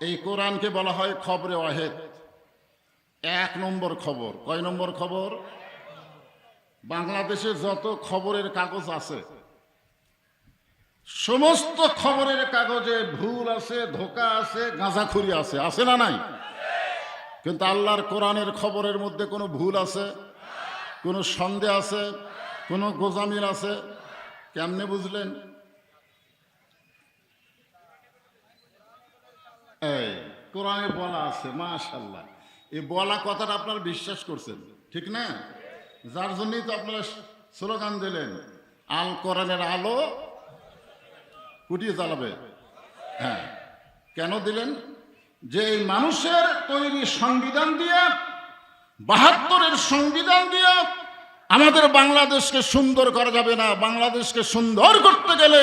এই কোরআনকে বলা হয় খবরে ওয়াহেদ, এক নম্বর খবর। কয় নম্বর খবর? বাংলাদেশে যত খবরের কাগজ আছে সমস্ত খবরের কাগজে ভুল আছে, ধোঁকা আছে, গাঁজাখুরি আছে, আছে না নাই? কিন্তু আল্লাহর কোরআনের খবরের মধ্যে কোনো ভুল আছে, কোনো সন্দেহ আছে, কোনো গোজামিল আছে? কেমনে বুঝলেন? এই কোরআনে বলা আছে, মাশাআল্লাহ। এই বলা কথাটা আপনারা বিশ্বাস করছেন, ঠিক না? যার জন্যই তো আপনারা স্লোগান দিলেন, আল কোরআনের আলো ফুটিয়ে জ্বালাবে। হ্যাঁ, কেন দিলেন? যে এই মানুষের তৈরি সংবিধান দিয়ে, ৭২-এর সংবিধান দিয়ে আমাদের বাংলাদেশকে সুন্দর করা যাবে না। বাংলাদেশকে সুন্দর করতে গেলে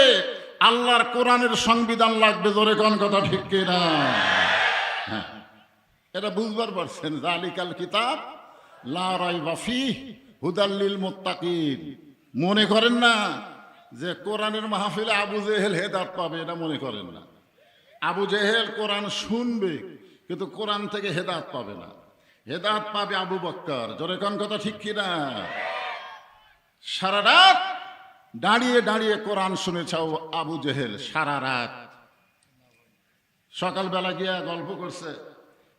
আল্লাহর কোরআনের সংবিধান লাগবে। জোরে কোন কথা ঠিক কিনা? হ্যাঁ, এটা বুঝবার পারছেন? যালিকাল কিতাব লা রাইবা ফীহি হুদাল লিল মুত্তাকিন। মনে করেন না যে কোরআনের মাহফিলে আবু জেহেল হেদায়েত পাবে, এটা মনে করেন না। আবু জেহেল কোরআন শুনবে কিন্তু কোরআন থেকে হেদায়েত পাবে না। হেদায়েত পাবে আবু বকর। জোরে কোন কথা ঠিক কিনা? সারা রাত দাঁড়িয়ে দাঁড়িয়ে কোরআন শুনেছে আবু জেহেল, সারা রাত। সকালবেলা গিয়া গল্প করছে,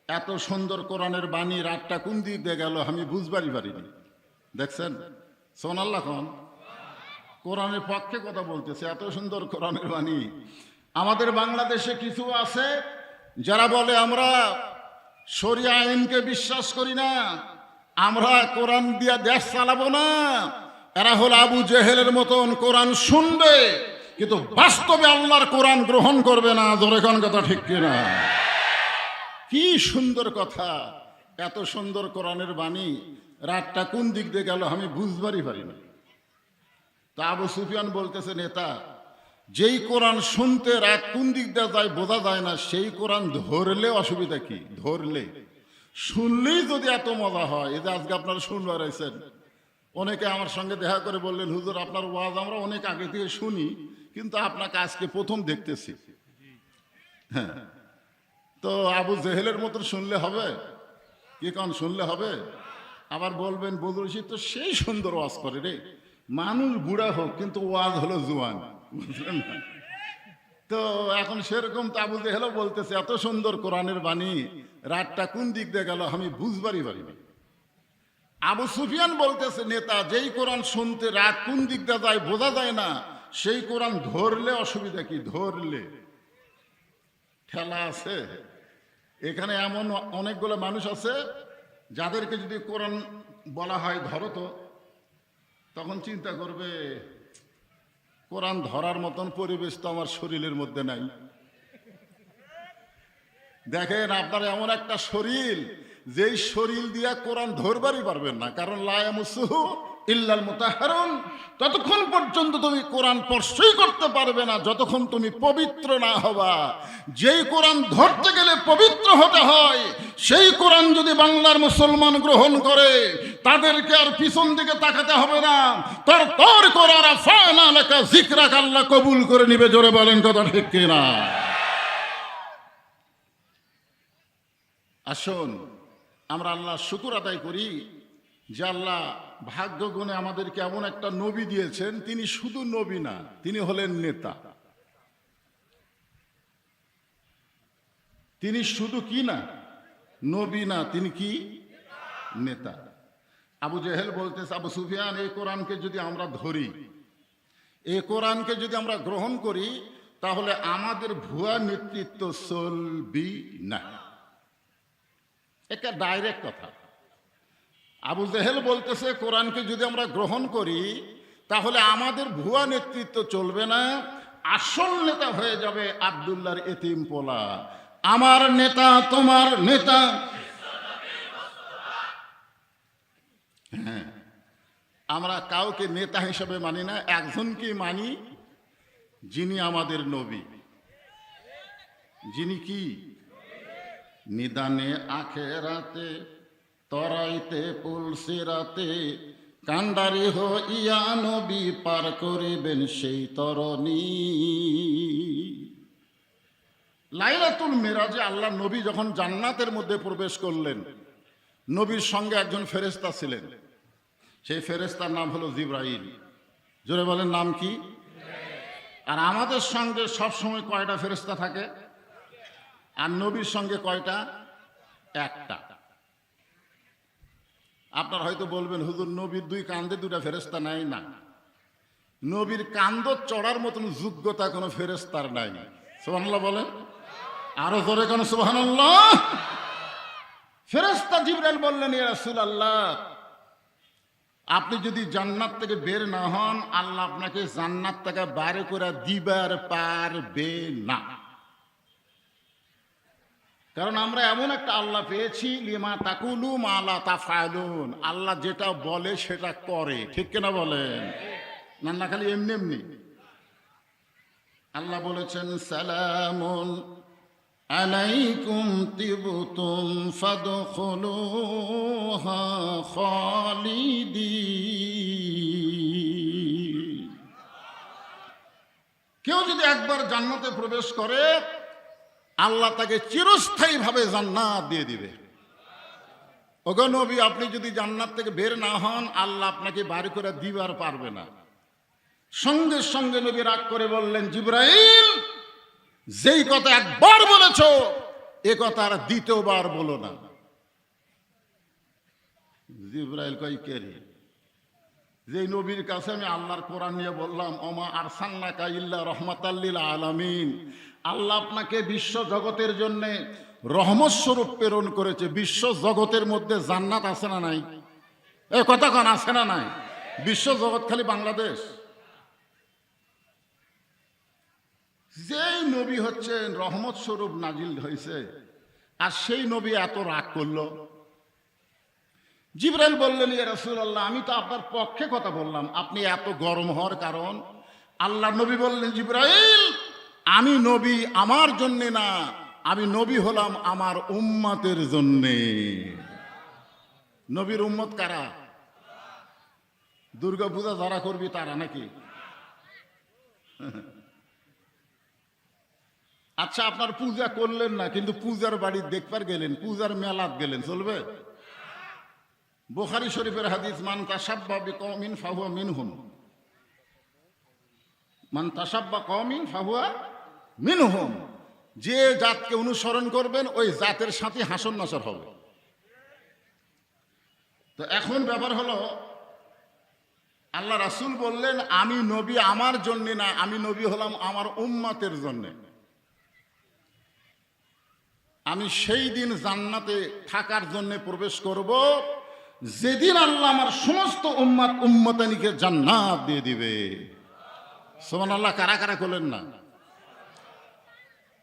এত সুন্দর কোরআনের বাণী, রাতটা কোন দিক দিয়ে গেল আমি বুঝবারই পারিনি। দেখছেন? সোনাল্লাহ খান কোরআনের পক্ষে কথা বলতেছে, এত সুন্দর কোরআনের বাণী। আমাদের বাংলাদেশে কিছু আছে যারা বলে আমরা শরিয়া আইনকে বিশ্বাস করি না, আমরা কোরআন দিয়া দেশ চালাবো না। এরা হল আবু জেহেলের মতন, কোরআন শুনবে কিন্তু বাস্তবে আল্লাহর কোরআন গ্রহণ করবে না। জোরে কোন কথা ঠিক কিনা? কি সুন্দর কথা! এত সুন্দর কোরআনের বাণী, রাতটা কোন দিক দিয়ে গেল আমি বুঝবারই পারিনি। তা আবু সুফিয়ান বলতেছে, নেতা, যেই কোরআন শুনতে রাত কোন দিক দিয়ে যায় বোঝা যায় না, সেই কোরআন ধরলে অসুবিধা কি? ধরলে, শুনলেই যদি এত মজা হয়। এই যে আজকে আপনারা শুনবার আছেন, অনেকে আমার সঙ্গে দেখা করে বললেন, হুজুর আপনার ওয়াজ আমরা অনেক আগে থেকে শুনি, কিন্তু আপনাকে আজকে প্রথম দেখতেছি। হ্যাঁ, তো আবু জেহেলের মতন শুনলে হবে কি? কারণ শুনলে হবে? আবার বলবেন বদরুল রশিদ তো সেই সুন্দর ওয়াজ করে রে। মানুষ বুড়া হোক কিন্তু ওয়াজ হলো জুয়ান, বুঝলেন না? তো এখন সেরকম তো আবু জেহেলও বলতেছে, এত সুন্দর কোরআনের বাণী, রাতটা কোন দিক দিয়ে গেল আমি বুঝবারই পারিনি। আবু সুফিয়ান বলতেছে, নেতা, যেই কোরআন শুনতে রাত কোন দিক দিয়ে যায় বোঝা যায় না, সেই কোরআন ধরলে অসুবিধা কি? ধরলে ঠেলা আছে? এখানে এমন অনেকগুলো মানুষ আছে যাদেরকে যদি কোরআন বলা হয় ধরো তো, তখন চিন্তা করবে কোরআন ধরার মতন পরিবেশ তো আমার শরীরের মধ্যে নাই। দেখেন, আপনার এমন একটা শরীর, যেই শরীর দিয়া কোরআন ধরবারই পারবেন না, কারণ লা ইয়ামাসসুহু ইল্লাল মুতাহহারুন। ততক্ষণ পর্যন্ত তুমি কোরআন স্পর্শই করতে পারবে না যতক্ষণ তুমি পবিত্র না হবা। যেই কোরআন ধরতে গেলে পবিত্র হতে হয়, সেই কোরআন যদি বাংলার মুসলমান গ্রহণ করে, তাদেরকে আর পিছন দিকে তাকাতে হবে না। তর করে রাফা'না লাকা যিকরাক, আল্লাহ কবুল করে নিবে। জোরে বলেন কথা ঠিক কিনা? আসুন আমরা আল্লাহ শুকর আদায় করি যে আল্লাহ ভাগ্য গুণে আমাদেরকে এমন একটা নবী দিয়েছেন, তিনি শুধু নবী না, তিনি হলেন নেতা। তিনি শুধু কি না? নবী না, তিনি কি? নেতা। আবু জেহেল বলতেছে, আবু সুফিয়ান, এই কোরআনকে যদি আমরা ধরি, এই কোরআনকে যদি আমরা গ্রহণ করি, তাহলে আমাদের ভুয়া নেতৃত্ব চলবি না। এটা ডাইরেক্ট কথা। আবু জেহেল বলতেছে, কোরআনকে যদি আমরা গ্রহণ করি তাহলে আমাদের ভুয়া নেতৃত্ব চলবে না, আসল নেতা হয়ে যাবে আব্দুল্লাহর এতিম পোলা। আমার নেতা তোমার নেতা। হ্যাঁ, আমরা কাউকে নেতা হিসেবে মানি না, একজনকে মানি, যিনি আমাদের নবী। যিনি কি? নিদানে আখেরাতে তরাইতে পুলসিরাতে কান্ডারি হইয়া নবী পার করিবেন সেই তরণী। লাইলাতুল মেরাজে আল্লাহ নবী যখন জান্নাতের মধ্যে প্রবেশ করলেন, নবীর সঙ্গে একজন ফেরেশতা ছিলেন। সেই ফেরেশতার নাম হলো জিবরাইল। জোরে বলেন, নাম কি? আর আমাদের সঙ্গে সবসময় কয়টা ফেরেশতা থাকে? আর নবীর সঙ্গে কয়টা? একটা। আপনারা হয়তো বলবেন, হুজুর নবীর দুই কান্দে দুটা ফেরেশতা নাই। না, নবীর কান্দ চড়ার মতন যোগ্যতা কোনো ফেরেশতার নাই। সুবহানাল্লাহ বলেন, আরো জোরে কোন সুবহানাল্লাহ। ফেরেশতা জিবরাইল বললেন, ইয়া রাসূলুল্লাহ, আপনি যদি জান্নাত থেকে বের না হন, আল্লাহ আপনাকে জান্নাত থেকে বাইরে করে দিবার পারবে না। কারণ আমরা এমন একটা আল্লাহ পেয়েছি, লিমা তাকুলু মা লা তাফআলুন, আল্লাহ যেটা বলে সেটা করে। ঠিক কিনা বলেন? না খালি এমনি এমনি। আল্লাহ বলেছেন, সালামুন আলাইকুম তিবতুম ফাদখুলুহা খালিদিন। কেউ যদি একবার জান্নাতে প্রবেশ করে, আল্লাহ তাকে চিরস্থায়ীভাবে জান্নাত দিয়ে দিবে। ওগো নবী, আপনি যদি জান্নাত থেকে বের না হন, আল্লাহ আপনাকে বাড়ি করে দিবার পারবে না। সঙ্গে সঙ্গে নবী রাগ করে বললেন, জিবরাইল, যেই কথা একবার বলেছো এ কথা আর দ্বিতীয়বার বলো না। জিবরাইল কই, কে রে? যেই নবীর কাছে আমি আল্লাহর কোরআন নিয়ে বললাম, ওমা আরসালনাকা ইল্লা রাহমাতাল লিল আলামিন, আল্লাহ আপনাকে বিশ্ব জগতের জন্য রহমত স্বরূপ প্রেরণ করেছে। বিশ্ব জগতের মধ্যে জান্নাত আছে না নাই? এ কথা কোন আছে না নাই? বিশ্ব জগৎ খালি বাংলাদেশ? যেই নবী হচ্ছেন রহমত স্বরূপ নাজিল হয়েছে, আর সেই নবী এত রাগ করলো। জিবরাইল বললেন, ইয়া রাসূলুল্লাহ, আমি তো আপনার পক্ষে কথা বললাম, আপনি এত গরম হওয়ার কারণ? আল্লাহ নবী বললেন, জিবরাইল, আমি নবী আমার জন্যে না, আমি নবী হলাম আমার উম্মতের জন্যে। নবীর উম্মত কারা? দুর্গা পূজা যারা করবি তারা নাকি? আচ্ছা, আপনার পূজা করলেন না, কিন্তু পূজার বাড়ি দেখবার গেলেন, পূজার মেলাত গেলেন, চলবে? বুখারী শরীফের হাদিস, মান তাশাব্বা বিকওমিন ফাহুয়া মিনহুম, মান তাশাব্বা কওমিন ফাহুয়া মিনহুম। যে জাতকে অনুসরণ করবেন ওই জাতের সাথে হাসর নাসর হবে। তো এখন ব্যাপার হলো, আল্লাহ রাসূল বললেন, আমি নবী আমার জন্য না, আমি নবী হলাম আমার উম্মতের জন্য। আমি সেই দিন জান্নাতে থাকার জন্য প্রবেশ করব যেদিন আল্লাহ আমার সমস্ত উম্মতানিকে জান্নাত দিয়ে দিবে। সুবহানাল্লাহ। কারা কারা করলেন না?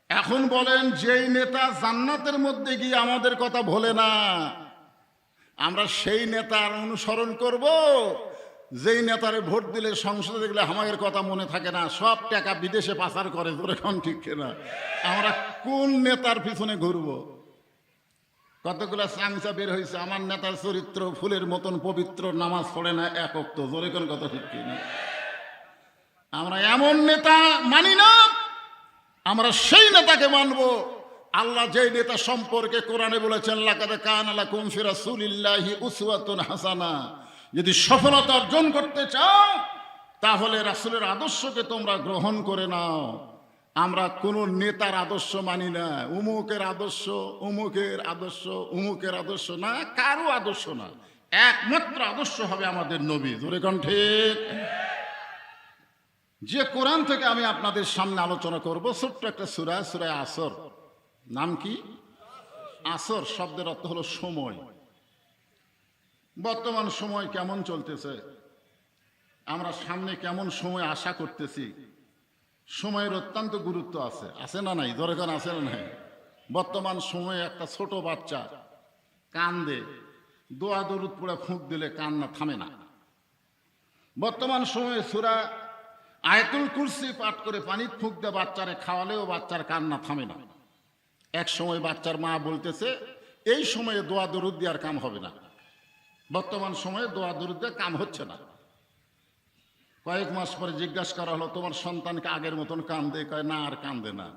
এখন বলেন, যেই নেতা জান্নাতের মধ্যে গিয়ে আমাদের কথা ভোলে না, আমরা সেই নেতার অনুসরণ করব যেই নেতারে ভোট দিলে সংসদে দেখলে আমাদের কথা মনে থাকে না, সব টাকা বিদেশে পাচার করে। ধরে কোন ঠিক কিনা? আমরা কোন নেতার পিছনে ঘুরব? কতগুলা চাংচা বের হয়েছে, আমার নেতার চরিত্র ফুলের মতন পবিত্র, নামাজ পড়ে না এক ওয়াক্ত। জোরে কোন কথা ঠিক কিনা? আমরা এমন নেতা মানি না, আমরা সেই নেতাকে মানব আল্লাহ যেই নেতা সম্পর্কে কোরআনে বলেছেন, লাকাদ কানা লাকুম ফি রাসূলিল্লাহি উসওয়াতুন হাসানা। যদি সফলতা অর্জন করতে চাও তাহলে রাসূলের আদর্শকে তোমরা গ্রহণ করে নাও। আমরা কোন নেতার আদর্শ মানি না, উমুকের আদর্শ, উমুকের আদর্শ, উমুকের আদর্শ না, কারো আদর্শ না। একমাত্র আদর্শ হবে আমাদের নবী। জোরে কোন ঠিক? যে কোরআন থেকে আমি আপনাদের সামনে আলোচনা করব, ছোট্ট একটা সূরা, সূরা আসর। নাম কি? আসর শব্দের অর্থ হলো সময়। বর্তমান সময় কেমন চলতেছে, আমরা সামনে কেমন সময় আশা করতেছি, সময়ের অত্যন্ত গুরুত্ব আছে। আছে না নাই? দরকার আছে না নাই? বর্তমান সময়ে একটা ছোট বাচ্চা কান্দে, দোয়া দরুদ পড়ে ফুঁক দিলে কান্না থামে না। বর্তমান সময়ে সূরা আয়াতুল কুরসি পাঠ করে পানি ফুঁক দিয়ে বাচ্চারে খাওয়ালেও বাচ্চার কান্না থামে না। এক সময় বাচ্চার মা বলতেছে, এই সময়ে দোয়া দরুদ দেওয়ার কাম হবে না। বর্তমান সময়ে দোয়া দরুদ দিয়ে কাম হচ্ছে না। কয়েক মাস পরে জিজ্ঞাসা করা হলো, তোমার সন্তানকে আগের মতন কান্দে? কয় না, আর কান্দে না।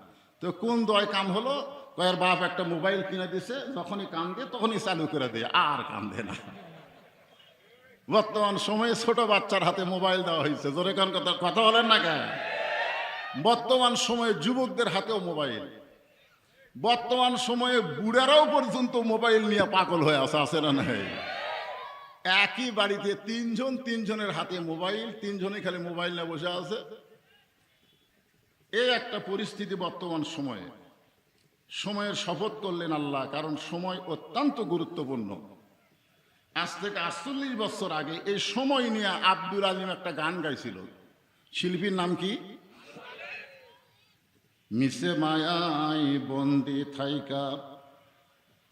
তো কোন দয় কাম হলো, কয়ের বাপ একটা মোবাইল কিনে দিছে, যখনই কাম দিয়ে তখনই চালু করে দেয়, আর কাম দেয় না। বর্তমান সময়ে ছোট বাচ্চার হাতে মোবাইল দেওয়া হয়েছে, জোরে কোন কথা, কথা বলেন না কেন? বর্তমান সময়ে যুবকদের হাতেও মোবাইল, বর্তমান সময়ে বুড়ারাও পর্যন্ত মোবাইল নিয়ে পাগল হয়ে আছে না নাই? একই বাড়িতে তিনজনের হাতে মোবাইল, তিনজনে খালি মোবাইল নিয়ে বসে আছে। এই একটা পরিস্থিতি বর্তমান সময়ে। সময়ের শপথ করলেন আল্লাহ, কারণ সময় অত্যন্ত গুরুত্বপূর্ণ। আজ থেকে 48 বছর আগে এই সময় নিয়ে আব্দুল আলিম একটা গান গাইছিল। শিল্পীর নাম কি? মিশে মায়াই বন্দি থাইকা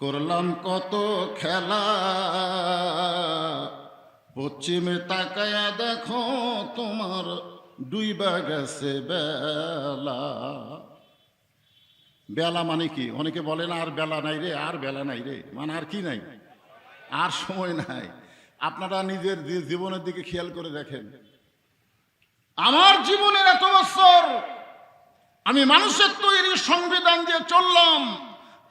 করলাম কত খেলা, পশ্চিমে তাকায়া দেখো তোমার ডুইবা গেছে বেলা। বেলা মানে কি? অনেকে বলে না আর বেলা নাই রে, আর বেলা নাই রে, মানে আর কি নাই, আর সময় নাই। আপনারা নিজের জীবনের দিকে খেয়াল করে দেখেন। আমার জীবনের এত বছর আমি মানুষের তৈরি সংবিধান দিয়ে চললাম,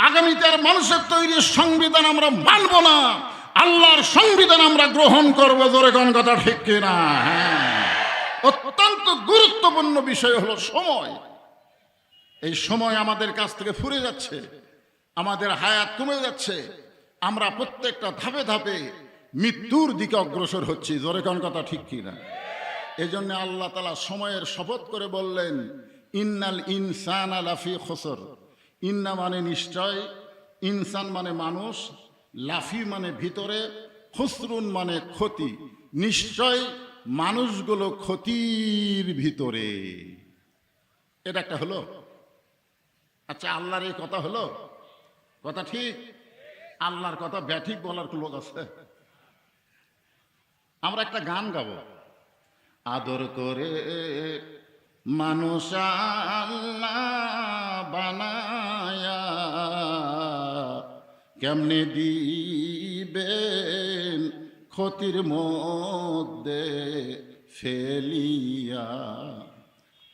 আগামীতে আর মানুষের তৈরি সংবিধান আমরা মানব না, আল্লাহর সংবিধান আমরা গ্রহণ করবো। জোরে কোন কথা ঠিক কিনা? হ্যাঁ, অত্যন্ত গুরুত্বপূর্ণ বিষয় হলো সময়। এই সময় আমাদের কাছ থেকে ফুরে যাচ্ছে, আমাদের হায়াত কমে যাচ্ছে, আমরা প্রত্যেকটা ধাপে ধাপে মৃত্যুর দিকে অগ্রসর হচ্ছি। জোরে কোন কথা ঠিক কিনা? এই জন্য আল্লাহ তাআলা সময়ের শপথ করে বললেন, ইন্নাল ইনসানা লাফি খুসর। ইন্না মানে নিশ্চয়, ইনসান মানে মানুষ, লাফি মানে ভিতরে, খুসরুন মানে ক্ষতি। নিশ্চয় মানুষগুলো ক্ষতির ভিতরে। এটা একটা হলো। আচ্ছা, আল্লাহর এই কথা হলো? কথা ঠিক? আল্লাহর কথা ব্যাঠিক বলার লোক আছে? আমরা একটা গান গাবো, আদর করে মানুষ আল্লাহ বানায়া কেমনে দিবেন ক্ষতির মধ্যে ফেলিয়া।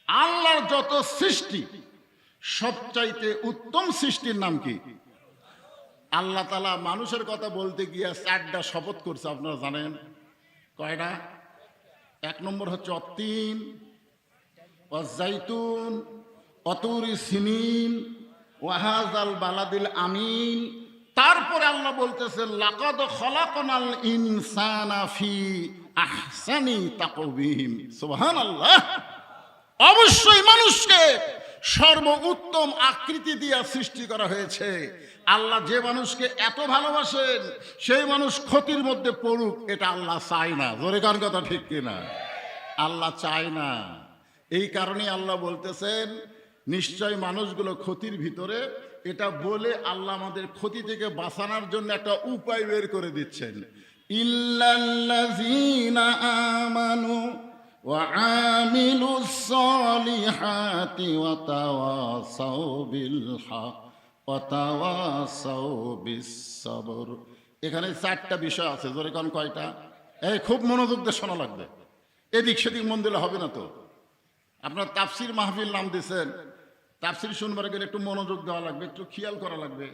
আল্লাহর যত সৃষ্টি সবচাইতে উত্তম সৃষ্টির নাম কি? আল্লাহ তাআলা মানুষের কথা বলতে গিয়ে 4টা শপথ করছে, আপনারা জানেন কয়টা? 1 নম্বর হচ্ছে অত্তিন, অজাইতুন, অতুরি সিনিন, ওয়াহাজাল বালাদিল আমিন। তারপরে আল্লাহ বলতেছেন লাকাদ খলাকনাল ইনসানা ফি আহসানি তাকওয়িম। সুবহানাল্লাহ। অবশ্যই মানুষকে সর্বোত্তম আকৃতি দিয়ে সৃষ্টি করা হয়েছে। আল্লাহ যে মানুষকে এত ভালোবাসেন সেই মানুষ ক্ষতির মধ্যে পড়ুক, এটা আল্লাহ চায় না। জোরে কার কথা ঠিক কিনা? আল্লাহ চায় না। এই কারণে আল্লাহ বলতেছেন নিশ্চয় মানুষগুলো ক্ষতির ভিতরে। এটা বলে আল্লাহ আমাদের ক্ষতি থেকে বাঁচানোর জন্য একটা উপায় বের করে দিচ্ছেন। ইল্লাল্লাযীনা আমানু ওয়া আমিলুস সলিহাতি ওয়া তাওয়াসাউ বিল হক ওয়া তাওয়াসাউ বিস সবর। এখানে 4টা বিষয় আছে। জোরে কোন কয়টা? এই খুব মনোযোগ দিয়ে শোনা লাগবে, এদিক সেদিক মন দিলে হবে না। তো আপনার তাফসির মাহফিল নাম দিয়েছেন, তাফসির শুনবার গেলে একটু মনোযোগ দেওয়া লাগবে, একটু খেয়াল করা লাগবে।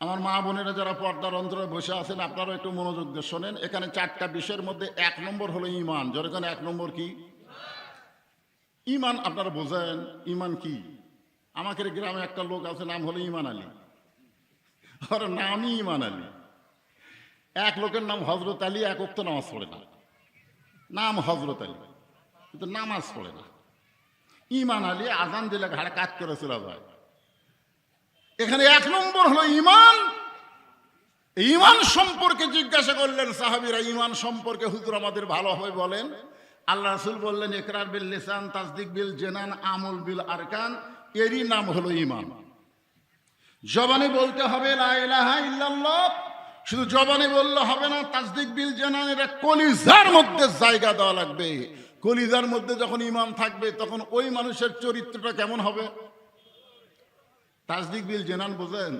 আমার মা বোনেরা যারা পর্দার অন্তরে বসে আছেন, আপনারা একটু মনোযোগ দিয়ে শোনেন। এখানে 4টা বিষয়ের মধ্যে 1 নম্বর হলো ঈমান। যেখানে 1 নম্বর কি? ঈমান। আপনারা বোঝেন ঈমান কি? আমাদের গ্রামে একটা লোক আছে, নাম হলো ঈমান আলী। ওর নামই ঈমান আলী। এক লোকের নাম হযরত আলী, এক ওয়াক্ত নামাজ পড়ে না, নাম হযরত আলী, কিন্তু নামাজ পড়ে না। ঈমান আলী আজান দিলে ঘাড়ে কাজ করে চলে যায়। এখানে 1 নম্বর হলো ঈমান। ঈমান সম্পর্কে জিজ্ঞাসা করলেন সাহাবীরা, ঈমান সম্পর্কে হুজুর আমাদের ভালোভাবে বলেন। আল্লাহ রাসূল বললেন ইকরার বিল লিসান, তাসদিক বিল জানান, আমল বিল আরকান। এরই নাম হলো ঈমান। জবানে বলতে হবে লা ইলাহা ইল্লাল্লাহ, শুধু জবানে বললে হবে না, তাসদিক বিল জানান, এটা কলিজার মধ্যে জায়গা দেওয়া লাগবে। কলিজার মধ্যে যখন ঈমান থাকবে তখন ওই মানুষের চরিত্রটা কেমন হবে? তাসদিক বিল জানান বোঝেন?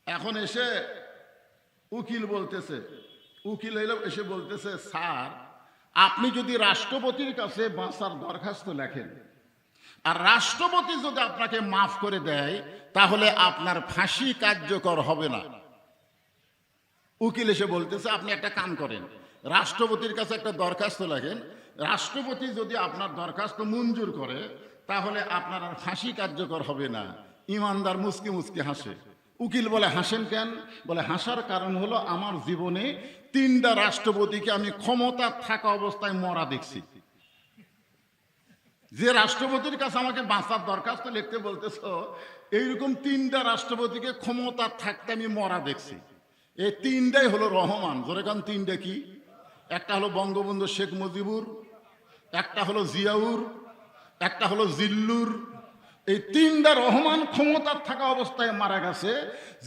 এখন এসে উকিল বলতেছে, উকিল এসে বলতেছে, স্যার আপনি যদি রাষ্ট্রপতির কাছে বাঁচার দরখাস্ত লেখেন, আর রাষ্ট্রপতি যদি আপনাকে মাফ করে দেয় তাহলে আপনার ফাঁসি কার্যকর হবে না। উকিল এসে বলতেছে আপনি একটা কাম করেন, রাষ্ট্রপতির কাছে একটা দরখাস্ত লাগেন, রাষ্ট্রপতি যদি আপনার দরখাস্ত মঞ্জুর করে তাহলে আপনার আর ফাঁসি কার্যকর হবে না। ইমানদার মুচকি মুচকি হাসে। উকিল বলে হাসেন কেন? বলে হাসার কারণ হলো আমার জীবনে 3টা রাষ্ট্রপতিকে আমি ক্ষমতা থাকা অবস্থায় মরা দেখছি। যে রাষ্ট্রপতির কাছে আমাকে বাঁচার দরখাস্ত লিখতে বলতেছ, এইরকম 3টা রাষ্ট্রপতিকে ক্ষমতা থাকতে আমি মরা দেখছি। এই 3টাই হলো রহমান। জোরে কান 3টা কি? একটা হলো বঙ্গবন্ধু শেখ মুজিবুর, একটা হলো জিয়াউর, একটা হলো জিল্লুর। এই 3টা রহমান ক্ষমতার থাকা অবস্থায় মারা গেছে।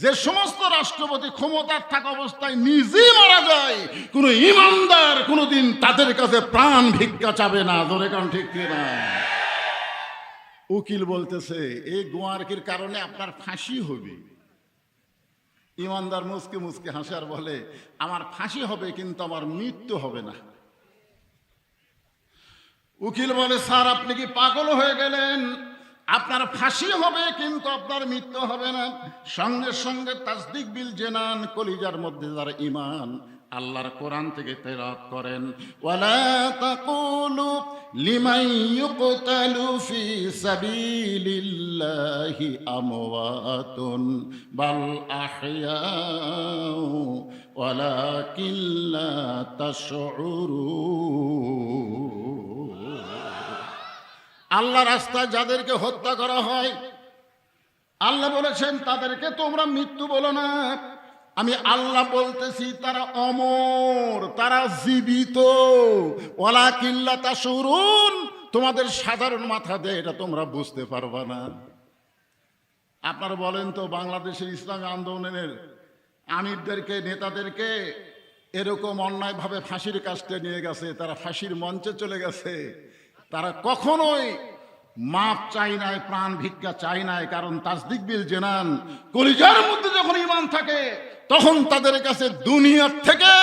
যে সমস্ত রাষ্ট্রপতি ক্ষমতার থাকা অবস্থায় নিজেই মারা যায়, কোনো ইমানদার কোনোদিন তাদের কাছে প্রাণ ভিক্ষা চাবে না। জোরে কান ঠিক কিনা? উকিল বলতেছে এই গোয়ারকির কারণে আপনার ফাঁসি হবে। ইমানদার মুচকে মুচকে হাসে আর বলে আমার ফাঁসি হবে কিন্তু আমার মৃত্যু হবে না। উকিল বলে স্যার আপনি কি পাগল হয়ে গেলেন? আপনার ফাঁসি হবে কিন্তু আপনার মৃত্যু হবে না। সঙ্গে সঙ্গে তাসদিক বিল জেনান, কলিজার মধ্যে যারা ঈমান আল্লাহর কোরআন থেকে তেলাওয়াত করেন, ওয়ালা তাকুলু লিমান ইউকতালু ফি সাবিলিল্লাহি আমওয়াতুন বাল আহইয়াউ ওয়ালাকিন লা তাশউরুন। আল্লাহ রাস্তায় যাদেরকে হত্যা করা হয় আল্লাহ বলেছেন তাদেরকে তোমরা মৃত্যু বলো না। আমি আল্লাহ বলতেছি তারা অমর, তারা জীবিত। ওয়ালাকিন লা তাশউরুন, তোমাদের সাধারণ মাথা দিয়ে এটা তোমরা বুঝতে পারবা না। আপনারা বলেন তো বাংলাদেশের ইসলামী আন্দোলনের আমিরদেরকে, নেতাদেরকে এরকম অন্যায়ভাবে ফাঁসির কাস্টে নিয়ে গেছে, তারা ফাঁসির মঞ্চে চলে গেছে, তারা কখনোই মাপ চাই নাই, প্রাণ ভিক্ষা চাই নাই। কারণ তাসদিক বিল জেনান, কলিজার মধ্যে যখন ঈমান থাকে তখন তাদের কাছে দুনিয়ার থেকে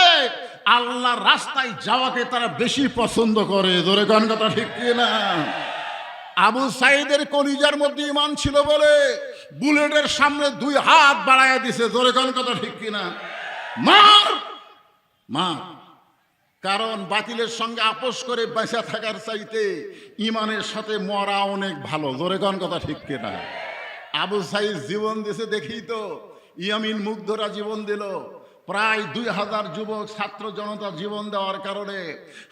আল্লাহর রাস্তায় যাওয়াকে তারা বেশি পছন্দ করে। জোরে কোন কথা ঠিক কিনা? আবু সাইদের কলিজার মধ্যে ঈমান ছিল বলে বুলেটের সামনে 2 হাত বাড়াইয়া দিছে। জোরে কোন কথা ঠিক কিনা? মার মার। কারণ বাতিলের সঙ্গে আপোষ করে বেঁচে থাকার চাইতে ঈমানের সাথে মরা অনেক ভালো। জোরে কোন কথা ঠিক কিনা? আবু সাইদ জীবন দিয়েছে দেখি তো, ইয়ামিন মুগ্ধরা জীবন দিল, প্রায় 2000 যুবক ছাত্র জনতা জীবন দেওয়ার কারণে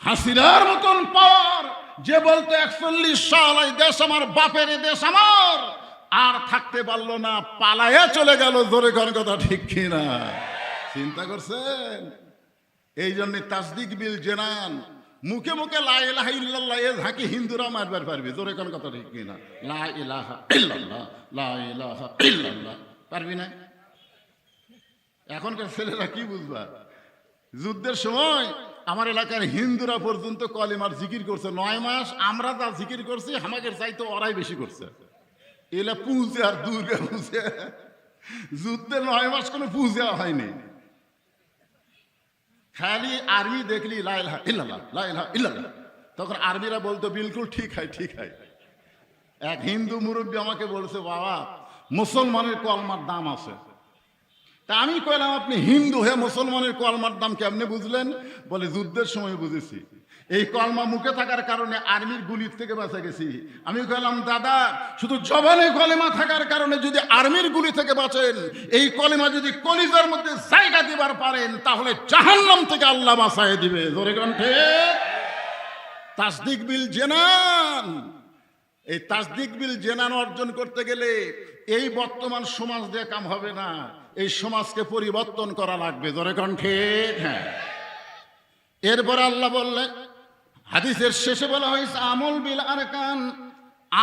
হাসিনার মতন পাওয়ার যে বলতো 41 সাল এই দেশ আমার বাপের, দেশ আমার, আর থাকতে পারলো না, পালায়া চলে গেল। জোরে কোন কথা ঠিক কিনা? চিন্তা করছেন? এই জন্য তাসদিক বিল জেনান, মুখে মুখে লা ইলাহা ইল্লাল্লাহ এ ঝাঁকি হিন্দুরা মারবার পারবি। জোরে কোন কথা ঠিক কিনা? লা ইলাহা ইল্লাল্লাহ, লা ইলাহা ইল্লাল্লাহ পারবি না? এখনকার ছেলেরা কি বুঝবা? যুদ্ধের সময় আমার এলাকার হিন্দুরা পর্যন্ত কলিমার জিকির করছে 9 মাস। আমরা যা জিকির করছি আমাদের চাইতে ওরাই বেশি করছে। এলা পুজে আর দুর্গা পুজে, যুদ্ধে 9 মাস কোনো পুজা হয়নি। খালি আর্মি দেখলি লা ইলাহা ইল্লাল্লাহ, লা ইলাহা ইল্লাল্লাহ, তখন আর্মিরা বলতো বিলকুল ঠিক হয়, ঠিক হয়। এক হিন্দু মুরব্বী আমাকে বলছে বাবা মুসলমানের কলমার দাম আছে। তা আমি কইলাম আপনি হিন্দু হয়ে মুসলমানের কলমার দাম কেমনে বুঝলেন? বলে যুদ্ধের সময় বুঝেছি। এই কলমা মুখে থাকার কারণে আর্মির গুলির থেকে বাঁচা গেছি। আমি কইলাম দাদা শুধু জবানে কলেমা থাকার কারণে যদি আর্মির গুলি থেকে বাঁচেন, এই কলেমা যদি কলিজার মধ্যে জায়গা দিবার পারেন তাহলে জাহান্নাম থেকে আল্লাহ বাঁচায় দিবে। জোরে কণ্ঠে তাসদিক বিল জেনান। এই তাসদিক বিল জেনান অর্জন করতে গেলে এই বর্তমান সমাজ দিয়ে কাম হবে না, এই সমাজকে পরিবর্তন করা লাগবে। জোরে কণ্ঠে হ্যাঁ। এরপর আল্লাহ বললেন, হাদিসের শেষে বলা হয়েছে আমল বিল আরকান,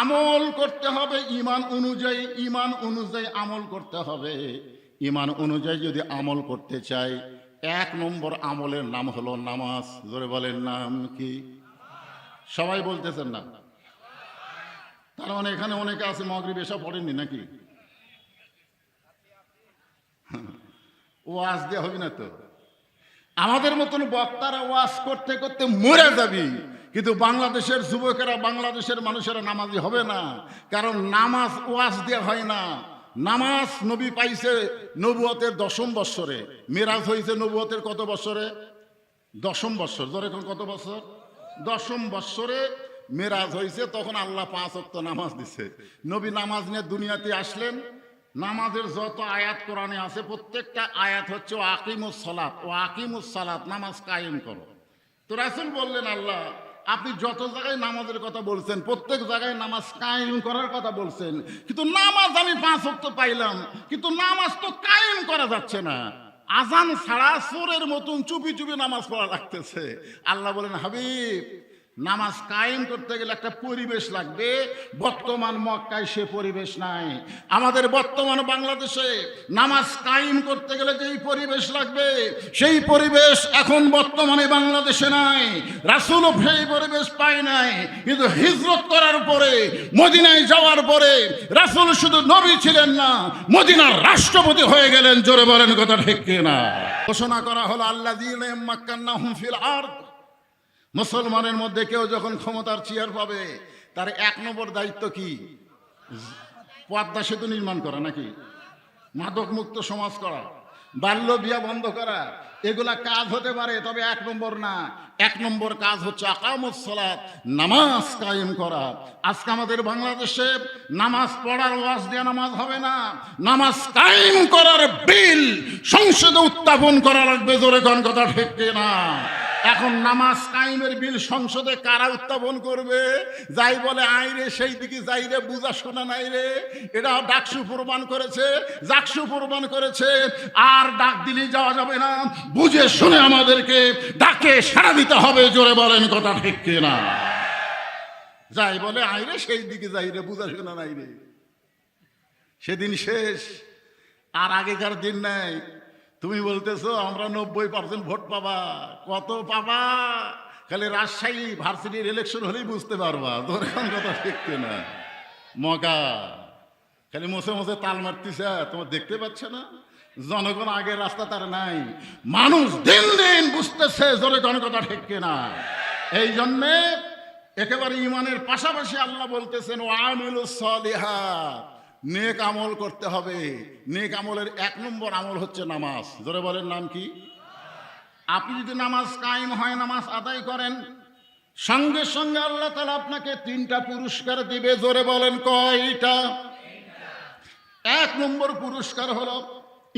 আমল করতে হবে ঈমান অনুযায়ী, ঈমান অনুযায়ী আমল করতে হবে। ঈমান অনুযায়ী যদি আমল করতে চাই 1 নম্বর আমলের নাম হলো নামাজ। জোরে বলেন নাম কি? সবাই বলতেছেন না? তার মানে এখানে অনেকে আছে মাগরিব এসা পড়েননি নাকি? ওয়াজ দেওয়া হবে না তো? আমাদের মতন বক্তারা ওয়াজ করতে করতে মরে যাবি, কিন্তু বাংলাদেশের যুবকেরা, বাংলাদেশের মানুষেরা নামাজি হবে না, কারণ নামাজ ওয়াজ দিয়ে হয় না। নামাজ নবী পাইছে নবুয়তের 10ম বৎসরে, মেরাজ হয়েছে নবুয়তের কত বৎসরে? 10ম বৎসর। ধরে এখন কত বছর? 10ম বৎসরে মেরাজ হয়েছে, তখন আল্লাহ 5 ওয়াক্ত নামাজ দিছে। নবী নামাজ নিয়ে দুনিয়াতে আসলেন। নামাজের যত আয়াত কোরআনে আছে প্রত্যেকটা আয়াত হচ্ছে ও আকিমুস সালাত, ও আকিমুস সালাত, নামাজ কায়েম করো। তো রাসূল বললেন, আল্লাহ আপনি যত জায়গায় নামাজের কথা বলছেন প্রত্যেক জায়গায় নামাজ কায়েম করার কথা বলছেন, কিন্তু নামাজ আমি 5 ওয়াক্ত পাইলাম, কিন্তু নামাজ তো কায়েম করা যাচ্ছে না। আজান ছাড়া চোরের মতন চুপি চুপি নামাজ পড়া লাগতেছে। আল্লাহ বলেন, হাবিব নামাজ কায়েম করতে গেলে একটা পরিবেশ লাগবে। বর্তমান মক্কায় সে পরিবেশ নাই। আমাদের বর্তমান বাংলাদেশে নামাজ কায়েম করতে গেলে যেই পরিবেশ লাগবে সেই পরিবেশ এখন বর্তমানে বাংলাদেশে নাই। রাসূলও সেই পরিবেশ পায় নাই। কিন্তু হিজরত করার পরে, মদিনায় যাওয়ার পরে রাসূল শুধু নবী ছিলেন না, মদিনার রাষ্ট্রপতি হয়ে গেলেন। জোরে বলেন কথা ঠিক কিনা? ঘোষণা করা হলো আল্লাযীনা মাক্কান্নাহুম ফিল আরদ। মুসলমানের মধ্যে কেউ যখন ক্ষমতার চেয়ার পাবে তার 1 নম্বর দায়িত্ব কি? পদ্মা সেতু নির্মাণ করা, নাকি মাদক মুক্ত সমাজ করা, বাল্য বিয়া বন্ধ করা। এগুলা কাজ হতে পারে, তবে 1 নম্বর না। 1 নম্বর কাজ হচ্ছে আকামুস সালাত, নামাজ কায়েম করা। আজকে আমাদের বাংলাদেশে নামাজ পড়ার ওয়াজ দিয়ে নামাজ হবে না, নামাজ কায়েম করার বিল সংসদে উত্থাপন করা লাগবে। জোরে কোন কথা ঠিক কিনা? এখন নামাজ কায়েমের বিল সংসদে কারা উত্থাপন করবে? যাই বলে আইরে সেই দিকে যাই রে, বুঝা শোনা নাই রে। এটা ডাকসু প্রমাণ করেছে, জাকসু প্রমাণ করেছে। আর ডাক দিলে যাওয়া যাবে না, বুঝে শুনে আমাদেরকে ডাকে সাড়া দিতে হবে। জোরে বলেন কথা ঠিক কিনা? যাই বলে আইরে সেই দিকে যাই রে, বুঝা শোনা নাই রে, সেদিন শেষ। আর আগেকার দিন নাই। তুমি বলতেছো আমরা 90% ভোট পাবা। কত পাবা? খালি রাজশাহী ভার্সিটির ইলেকশন হলেই বুঝতে পারবা। দরকার কথা ঠিক কিনা? মগা খালি মোছে মোছে তাল মারতেছে, তোমার দেখতে পাচ্ছ না? জনগণ আগের রাস্তা তার নাই। মানুষ দিন দিন বুঝতেছে। জোরে কথা ঠিক কিনা? এই জন্যে একেবারে ইমানের পাশাপাশি আল্লাহ বলতেছেন ও আমিলুস সালিহাত, নেক আমল করতে হবে। নেক আমলের 1 নম্বর আমল হচ্ছে নামাজ। জোরে বলেন, নাম কি? আপনি যদি নামাজ কায়েম হয়, নামাজ আদায় করেন, সঙ্গে সঙ্গে আল্লাহ তাআলা আপনাকে 3টা পুরস্কার দিবে। জোরে বলেন কয়টা? 1 নম্বর পুরস্কার হলো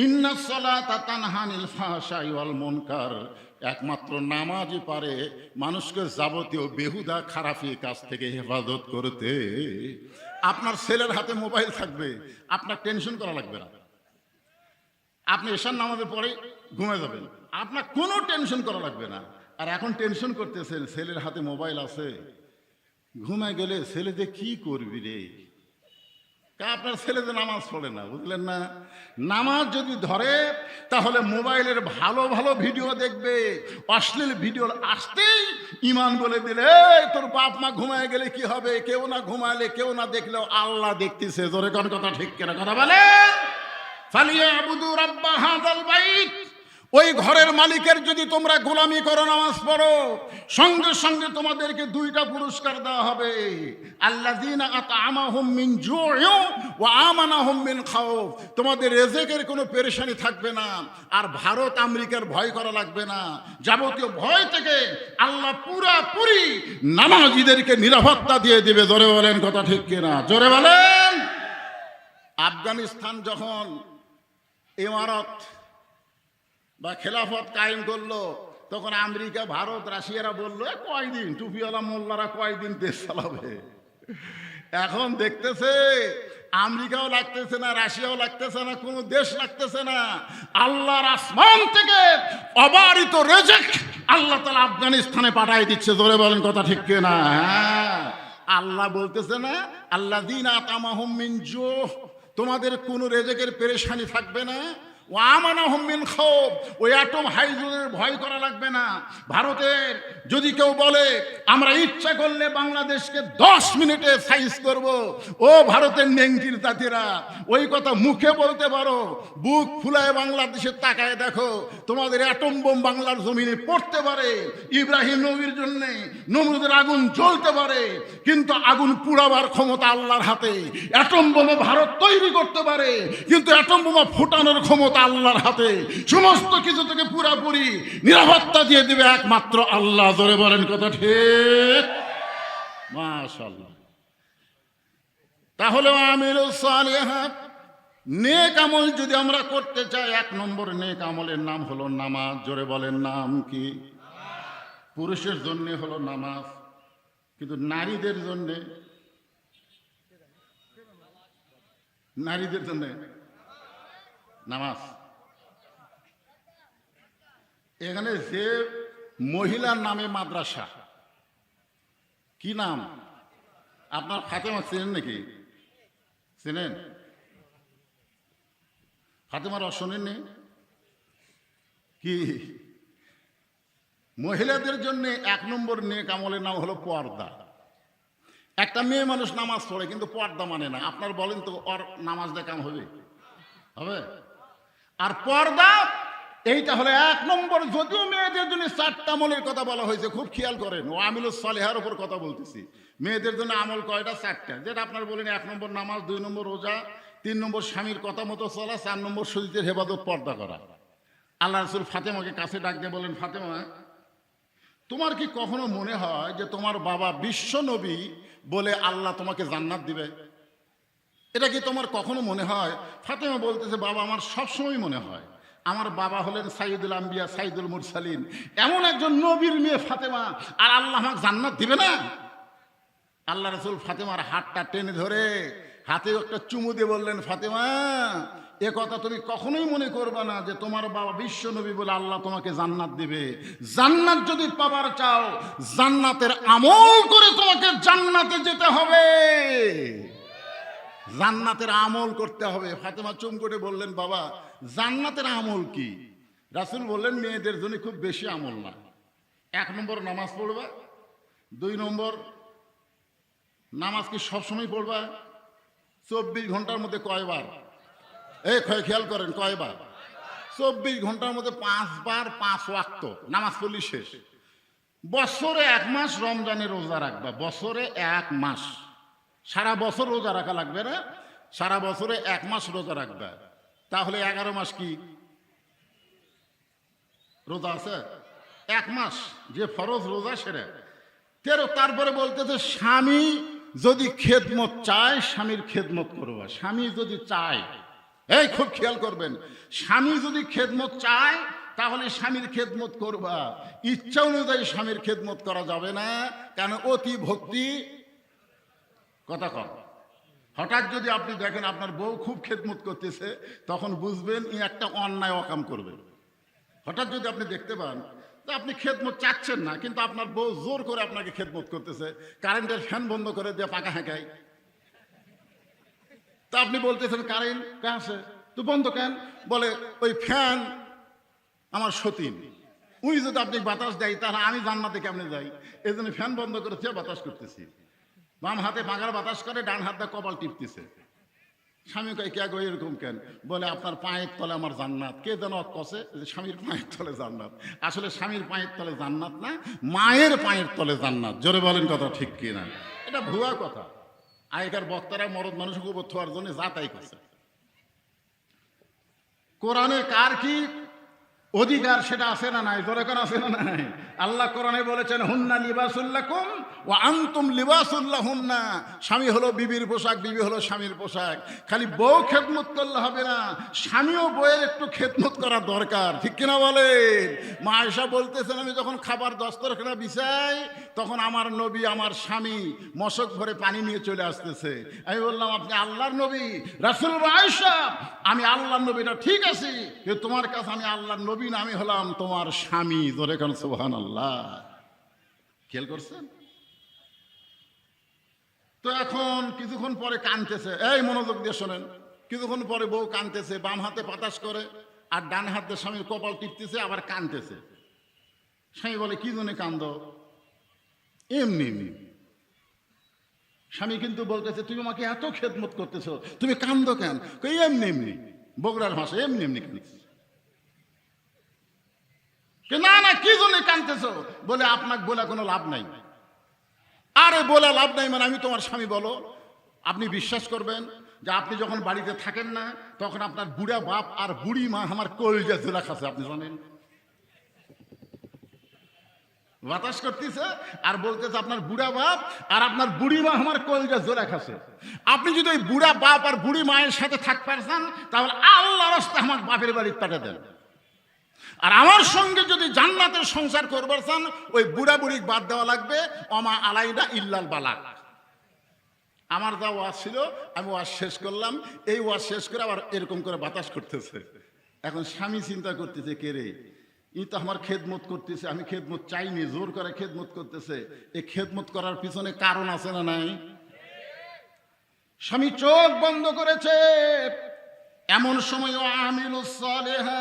ইন্নাস সালাতা তানহা আনিল ফাহশাই ওয়াল মুনকার। একমাত্র নামাজই পারে মানুষকে যাবতীয় বেহুদা খারাপি কাজ থেকে হেফাজত করতে। আপনার ছেলের হাতে মোবাইল থাকবে, আপনার টেনশন করা লাগবে না। আপনি এশার নামাজের পরে ঘুমিয়ে যাবেন, আপনার কোনো টেনশন করা লাগবে না। আর এখন টেনশন করতেছেন, ছেলের হাতে মোবাইল আছে, ঘুমায় গেলে ছেলেতে কি করবি রে? আপনার ছেলে যে নামাজ পড়ে না, বুঝলেন না? নামাজ যদি ধরে তাহলে মোবাইলের ভালো ভালো ভিডিও দেখবে, অশ্লীল ভিডিও আসতেই ইমান বলে দিলে তোর বাপ মা ঘুমায় গেলে কি হবে? কেউ না ঘুমালে, কেউ না দেখলেও আল্লাহ দেখতেছে। জোরে কোন কথা ঠিক কিনা? কথা বলেন। ফালিয়াবুদু রাব্বা হাযাল বাইত। ওই ঘরের মালিকের যদি তোমরা গোলামি করো, নামাজ পড়ো, সঙ্গে সঙ্গে তোমাদেরকে 2টা পুরস্কার দেওয়া হবে। আল্লাযীনা আত'আমাহুম মিন জু'ইন ওয়া আমানাহুম মিন খাউফ। তোমাদের রিজিকের কোনো পেরেশানি থাকবে না, আর ভারত আমেরিকার ভয় করা লাগবে না। যাবতীয় ভয় থেকে আল্লাহ পুরাপুরি নামাজীদেরকে নিরাপত্তা দিয়ে দিবে। জোরে বলেন কথা ঠিক কিনা? জোরে বলেন। আফগানিস্তান যখন ইমারত বা খেলাফত কায়েম করলো, তখন আমেরিকা, ভারত, রাশিয়ারা বললো কয়দিন টুপিওয়ালা মোল্লারা কয়দিন দেশ চালাবে। এখন দেখতেছে আমেরিকাও লাগতেছে না, রাশিয়াও লাগতেছে না, কোনো দেশ লাগতেছে না। আল্লাহর আসমান থেকে অবারিত রিজিক আল্লাহ তাআলা আফগানিস্তানে পাঠাই দিচ্ছে। জোরে বলেন কথা ঠিক কিনা? হ্যাঁ, আল্লাহ বলতেছে না আল্লাযীনা আত'আমাহুম মিন জু', তোমাদের কোনো রিজিকের পেরেশানি থাকবে না। ও আমানাহুম মিন খাউফ, ওই অ্যাটম হাইড্রোজেনের ভয় করা লাগবে না। ভারতের যদি কেউ বলে আমরা ইচ্ছা করলে বাংলাদেশকে 10 মিনিটে সাইজ করব, ও ভারতের নেংটির জাতিরা, ওই কথা মুখে বলতে পারো, বুক ফুলায় বাংলাদেশের তাকায় দেখো, তোমাদের অ্যাটম বোম বাংলার জমিনে পড়তে পারে। ইব্রাহিম নবীর জন্য নমরুদের আগুন জ্বলতে পারে, কিন্তু আগুন পুড়াবার ক্ষমতা আল্লাহর হাতে। অ্যাটম বোমা ভারত তৈরি করতে পারে, কিন্তু অ্যাটম বোমা ফুটানোর ক্ষমতা আল্লাহর হাতে। সমস্ত কিছু থেকে পুরাপুরি নিরাপত্তা দিয়ে দিবে একমাত্র আল্লাহ। জোরে বলেন কথা ঠিক? মাশাআল্লাহ। তাহলে আমিলুস সালিহাত, নেক আমল যদি আমরা করতে চাই, 1 নম্বর নেক আমলের নাম হলো নামাজ। জোরে বলেন নাম কি? পুরুষের জন্য হলো নামাজ, কিন্তু নারীদের জন্য নামাজ। এখানে যে মহিলার নামে মাদ্রাসা, কি নাম আপনার? ফাতেমা চেনেন নাকি? চেনেন? ফাতেমার শোনেননি কি? মহিলাদের জন্য 1 নম্বর নেক আমলের নাম হলো পর্দা। একটা মেয়ে মানুষ নামাজ পড়ে কিন্তু পর্দা মানে না, আপনার বলেন তো ওর নামাজ দেখাম হবে? হবে? আর পর্দা এইটা হলো 1 নম্বর। যদিও মেয়েদের জন্য 4টা আমলের কথা বলা হয়েছে, খুব খেয়াল করেন, ও আমিলুস সালিহার উপর কথা বলতেছি। মেয়েদের জন্য আমল কয়টা? 4টা। যেটা আপনার বলেন 1 নম্বর নামাজ, 2 নম্বর রোজা, 3 নম্বর স্বামীর কথা মতো চলা, 4 নম্বর শরীরের হেফাজত, পর্দা করা। আল্লাহ রাসূল ফাতেমাকে কাছে ডাক দিয়ে বলেন, ফাতেমা, তোমার কি কখনো মনে হয় যে তোমার বাবা বিশ্ব নবী বলে আল্লাহ তোমাকে জান্নাত দিবে? এটা কি তোমার কখনো মনে হয়? ফাতেমা বলতেছে, বাবা, আমার সবসময় মনে হয় আমার বাবা হলেন সাইয়্যিদুল আম্বিয়া, সাইয়্যিদুল মুরসালিন, এমন একজন নবীর মেয়ে ফাতেমা, আর আল্লাহ আমাকে জান্নাত দিবে না? আল্লাহ রাসূল ফাতেমার হাতটা টেনে ধরে হাতে একটা চুমু দিয়ে বললেন, ফাতেমা, এ কথা তুমি কখনোই মনে করবে না যে তোমার বাবা বিশ্ব নবী বলে আল্লাহ তোমাকে জান্নাত দিবে। জান্নাত যদি পাবার চাও, জান্নাতের আমল করে তোমাকে জান্নাতে যেতে হবে। জান্নাতের আমল করতে হবে। ফাতেমা চুম করে বললেন, বাবা, জান্নাতের আমল কি? রাসূল বললেন, মেয়েদের জন্য খুব বেশি আমল না। 1 নম্বর নামাজ পড়বা। 2 নম্বর, নামাজ কি সবসময় পড়বা? 24 ঘন্টার মধ্যে কয়বার? এই খেয়াল করেন, কয়বার? 24 ঘন্টার মধ্যে 5 বার 5 ওয়াক্ত নামাজ পড়লি শেষ। বছরে 1 মাস রমজানের রোজা রাখবা। বছরে 1 মাস, সারা বছর রোজা রাখা লাগবে না, সারা বছরে 1 মাস রোজা রাখবা। তাহলে 11 মাস কি রোজা আছে? 1 মাস যে ফরজ রোজা সেরে 13। তারপরে বলতেছে, স্বামী যদি খেদমত চায়, স্বামীর খেদমত করবা। স্বামী যদি চায়, এই খুব খেয়াল করবেন, স্বামী যদি খেদমত চায় তাহলে স্বামীর খেদমত করবা। ইচ্ছা অনুযায়ী স্বামীর খেদমত করা যাবে না, কেন? অতি ভক্তি কথা কর। হঠাৎ যদি আপনি দেখেন আপনার বউ খুব খেদমত করতেছে, তখন বুঝবেন ই একটা অন্যায় অকাম করবে। হঠাৎ যদি আপনি দেখতে পান তো আপনি খেদমত চাচ্ছেন না, কিন্তু আপনার বউ জোর করে আপনাকে খেদমত করতেছে, কারেন্টের ফ্যান বন্ধ করে দিয়ে পাকা হাঁকায়, তা আপনি বলতেছেন কারেন্ট কে আছে তো বন্ধ কেন? বলে ওই ফ্যান আমার সতীন, উই যদি আপনি বাতাস দেয় তাহলে আমি জান্নাতে কেমনে যাই? এই জন্য ফ্যান বন্ধ করেছে, বাতাস করতেছি। বাম হাতে বাগার বাতাস করে, ডান হাতে কপাল টিপতেছে। স্বামী কয়, কে গো এরকম কেন? বলে আপনার পায়ের তলে আমার জান্নাত। কে যেন কষে, স্বামীর পায়ের তলে জান্নাত। আসলে স্বামীর পায়ের তলে জান্নাত না, মায়ের পায়ের তলে জান্নাত। জোরে বলেন কথা ঠিক কিনা? এটা ভুয়া কথা। আগেকার বক্তারা মরদ মানুষকে উপর থোয়ার জন্য যা তাই করছে। কোরআনে কার কি অধিকার সেটা আছে না নাই? জোরে কোন আছে না নাই? আল্লাহ কোরআনে বলেছেন, হুন্না লিবাসুল লাকুম ওয়া আনতুম লিবাসুল লাহুন্না। স্বামী হলো বিবির পোশাক, বিবি হলো স্বামীর পোশাক। খালি বউ খেদমত করলে হবে না, স্বামীও বউয়ের একটু খেদমত করা দরকার, ঠিক কিনা বলেন? মা আয়েশা বলতেছেন, আমি যখন খাবার দস্তরখানা বিছাই তখন আমার নবী, আমার স্বামী মশক ভরে পানি নিয়ে চলে আসতেছে। আমি বললাম, আপনি আল্লাহর নবী? রাসূল আয়েশা, আমি আল্লাহর নবী, এটা ঠিক আছে, কিন্তু তোমার কাছে আমি আল্লাহর নবী না, আমি হলাম তোমার স্বামী। ধরে কেন? সুবহানাল্লাহ। খেয়াল করছেন তো? এখন কিছুক্ষণ পরে কাঁদতেছে, এই মনোযোগ দিয়ে শোনেন, কিছুক্ষণ পরে বউ কাঁদতেছে, বাম হাতে বাতাস করে, আর ডান হাত দিয়ে স্বামীর কপাল টিপতেছে, আবার কাঁদতেছে। স্বামী বলে, কি জন্য কান্দ? এমনি এমনি। স্বামী কিন্তু বলতেছে, তুমি আমাকে এত খেদমত করতেছো, তুমি কান্দ কেন? এমনি এমনি। বগুড়ার ভাষা, এমনি এমনি কাঁদছে। না না, কি জন্য কাঁদতেছো? বলে, আপনাকে বলে কোনো লাভ নাই। আরে বলে লাভ নাই মানে আমি তোমার স্বামী? বলো। আপনি বিশ্বাস করবেন যে আপনি যখন বাড়িতে থাকেন না, তখন আপনার বুড়া বাপ আর বুড়ি মা আমার কলজা জোড়া খাচ্ছে, আপনি জানেন? বাতাস করতেছে আর বলতেছে আপনার বুড়া বাপ আর আপনার বুড়ি মা আমার কলজা জোড়া খাচ্ছে। আপনি যদি ওই বুড়া বাপ আর বুড়ি মায়ের সাথে থাকতে পারছেন, তাহলে আল্লাহর রাস্তায় আমার বাপের বাড়ি পাঠিয়ে দেন। আর আমার সঙ্গে যদি জান্নাতের সংসার করবার চান, ওই বুড়া বুড়ি বাদ দেওয়া লাগবে। অমা আলাইনা ইল্লাল বালাগ। আমার যা ওয়াজ ছিল আমি ওয়াজ শেষ করলাম। এই ওয়াজ শেষ করে আবার এরকম করে বাতাস করতেছে। এখন স্বামী চিন্তা করতেছে, কে রে, ই তো আমার খেদমত করতেছে, আমি খেদমত চাইনি, জোর করে খেদমত করতেছে। এই খেদমত করার পিছনে কারণ আছে না নাই? স্বামী চোখ বন্ধ করেছে। এমন সময় আমিলুস সালিহা,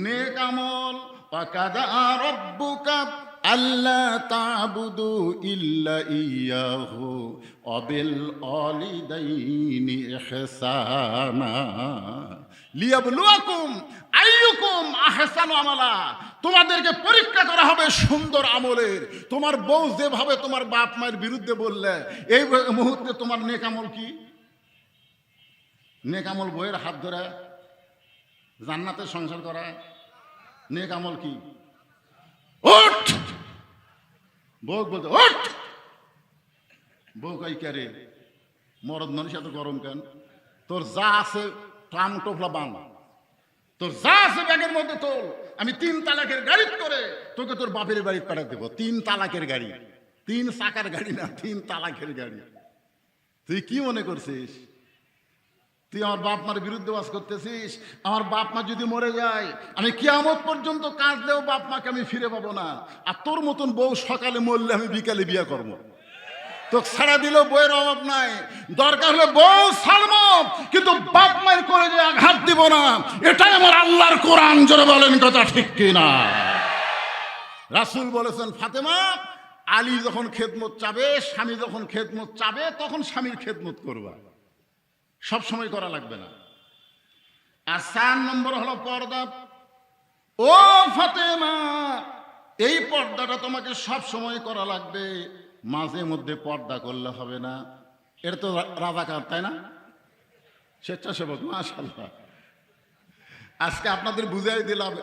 নেক আমল, ওয়াকাদা রাব্বুকা আল্লা তা'বুদু ইল্লা ইয়াহু ওয়াবিল ওয়ালিদাইনি ইহসানা লিয়াবলুয়াকুম আইয়ুকুম আহসানু আমালা। তোমাদেরকে পরীক্ষা করা হবে সুন্দর আমলের। তোমার বউ যেভাবে তোমার বাপ মায়ের বিরুদ্ধে বললে, এই মুহূর্তে তোমার নেক আমল কি? নেক আমল বউয়ের হাত ধরে জান্নাতের সংসার করা। নেক আমল কি? ওঠ! বউ বলতে ওঠ! বউ কই, কে রে, মরদ মানুষ এত গরম কেন? তোর যা আছে ট্রাম টোপলা বান, তোর যা আছে ব্যাগের মধ্যে তোল। আমি 3 তালাকের গাড়ি করে তোকে তোর বাপের বাড়ি পাঠিয়ে দেবো। 3 তালাকের গাড়ি, 3 চাকার গাড়ি না, 3 তালাকের গাড়ি। তুই কি মনে করছিস তুই আমার বাপ মার বিরুদ্ধে বাস করতেছিস? আমার বাপ মা যদি মরে যায়, আমি কিয়ামত পর্যন্ত কাঁদলেও বাপ মাকে আমি ফিরে পাবো না। আর তোর মতন বউ সকালে মরলে আমি বিকালে বিয়ে করবো। তোকে ছাড়া দিলেও বইয়ের অভাব নাই। দরকার হলে বউ ছাড়বো, কিন্তু বাপ মায়ের করে যে আঘাত দিব না। এটাই আমার আল্লাহর কোরআন। জোরে বলেন কথা ঠিক কিনা? রাসূল বলেছেন, ফাতেমা, আলী যখন খেদমত চাবে, স্বামী যখন খেদমত চাবে, তখন স্বামীর খেদমত করবা, সব সময় করা লাগবে না। আর 4 নম্বর হলো পর্দা। ও ফাতেমা, এই পর্দাটা তোমাকে সব সময় করা লাগবে, মাঝে মধ্যে পর্দা করলে হবে না। এটা তো রাজাকার, তাই না? স্বেচ্ছাসেবক, মাশাআল্লাহ। আজকে আপনাদের বুঝাই দিলাম।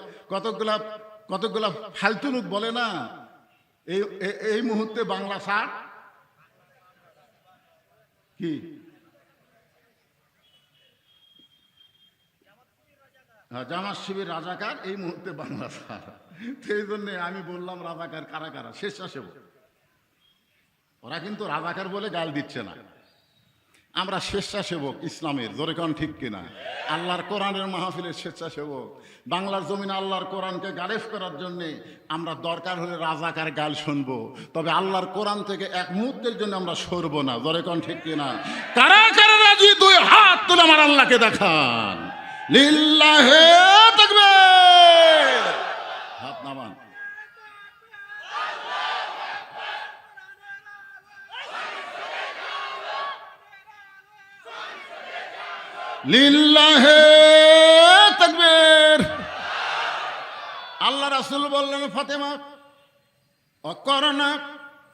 কতগুলা ফালতু লোক বলে না, এই মুহূর্তে বাংলা সার কি, জামাত শিবির রাজাকার, এই মুহূর্তে বাংলা সার। সেই জন্যে আমি বললাম রাজাকার কারা কারা? স্বেচ্ছাসেবক। ওরা কিন্তু রাজাকার বলে গাল দিচ্ছে না। আমরা স্বেচ্ছাসেবক ইসলামের। জোরে কান ঠিক কিনা? আল্লাহর কোরআনের মাহফিলের স্বেচ্ছাসেবক। বাংলার জমিনে আল্লাহর কোরআনকে গালেফ করার জন্যে আমরা দরকার হলে রাজাকার গাল শুনবো, তবে আল্লাহর কোরআন থেকে এক মুহূর্তের জন্য আমরা সরবো না। জোরে কান ঠিক কিনা? কারা কারা রাজি? 2 হাত তুলে আমার আল্লাহকে দেখান। লিল্লাহে তাকবীর। হাত নামান। লিল্লাহে তাকবীর। আল্লাহ রাসূল বললেন, ফাতেমা, অকরনা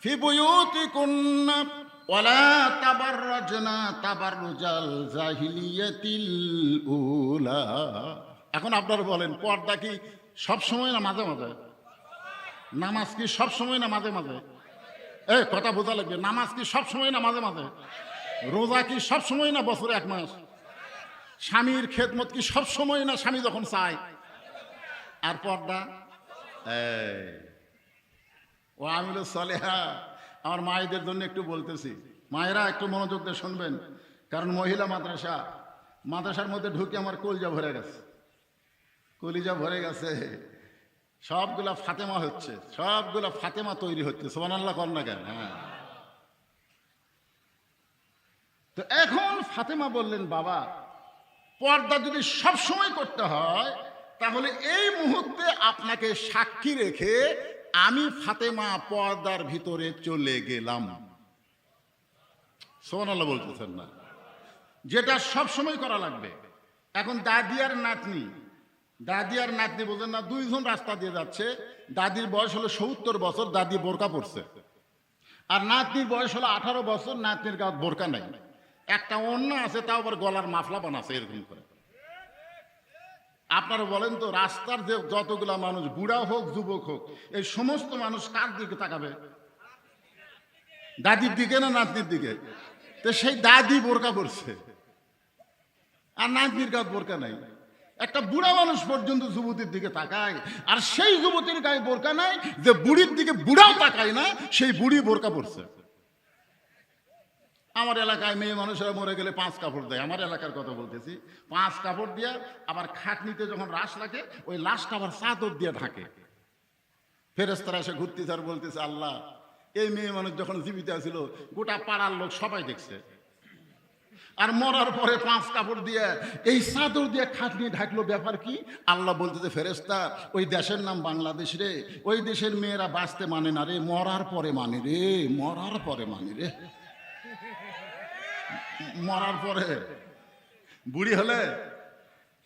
ফি বুয়ুতিকুন্না ওয়ালা তাবাররাজনা তাবাররুজাল জাহিলিয়াতিল উলা। এখন আপনারা বলেন, পর্দা কি সব সময় না মাঝে মাঝে? নামাজ কি সব সময় না মাঝে মাঝে? কথা বোঝা লাগবে। নামাজ কি সব সময় না মাঝে মাঝে? রোজা কি সব সময় না বছরে 1 মাস? স্বামীর খেদমত কি সব সময় না স্বামী যখন চায়? আর পর্দা? ও আমিলুস সালিহা। আমার মায়েদের জন্য একটু বলতেছি, মায়েরা একটু মনোযোগ দিয়ে শুনবেন, কারণ মহিলা মাদ্রাসার মধ্যে ঢুকে আমার কলিজা ভরে গেছে, কলিজা ভরে গেছে। সবগুলা ফাতেমা হচ্ছে, সবগুলা ফাতেমা তৈরি হচ্ছে। সুবহানাল্লাহ কর না কেন? হ্যাঁ। তো এখন ফাতেমা বললেন, বাবা, পর্দা যদি সব সময় করতে হয়, তাহলে এই মুহূর্তে আপনাকে সাক্ষী রেখে আমি ফাতেমা পর্দার ভিতরে চলে গেলাম। সুবহানাল্লাহ বলতেছেন না? যেটা সব সময় করা লাগবে। এখন দাদি আর নাতনি বোঝেন না, দুইজন রাস্তা দিয়ে যাচ্ছে। দাদির বয়স হলো ৭০ বছর, দাদি বোরকা পরছে। আর নাতনির বয়স হলো ১৮ বছর, নাতনির গায়ে বোরকা নাই, একটা ওড়না আছে, তাও আবার গলার মাফলা বানাচ্ছে এরকম করে। আপনারা বলেন তো, রাস্তার যে যতগুলা মানুষ, বুড়া হোক যুবক হোক, এই সমস্ত মানুষ কার দিকে তাকাবে? দাদির দিকে না নাতনির দিকে? তো সেই দাদি বোরকা পরছে আর নাতনির গায়ে বোরকা নাই। একটা বুড়া মানুষ পর্যন্ত যুবতীর দিকে তাকায়, আর সেই যুবতীর গায়ে বোরকা নাই, যে বুড়ির দিকে বুড়াও তাকায় না, সেই বুড়ি বোরকা পরছে। আমার এলাকায় মেয়ে মানুষেরা মরে গেলে 5 কাপড় দেয়। আমার এলাকার কথা বলতেছি, 5 কাপড় দিয়ে আবার খাটনিতে যখন লাশ লাগে, ওই লাশটা আবার চাদর দিয়ে ঢাকে। ফেরেশতারা এসে ঘুরতেছে আর বলতেছে, আল্লাহ, এই মেয়ে মানুষ যখন জীবিত ছিল গোটা পাড়ার লোক সবাই দেখছে, আর মরার পরে 5 কাপড় দিয়ে এই চাদর দিয়ে খাটনি ঢাকলো, ব্যাপার কি? আল্লাহ বলতেছে, ফেরেশতা, ওই দেশের নাম বাংলাদেশ রে, ওই দেশের মেয়েরা বাঁচতে মানে না রে, মরার পরে মানে রে, মরার পরে মানে রে। মরার পরে বুড়ি হলে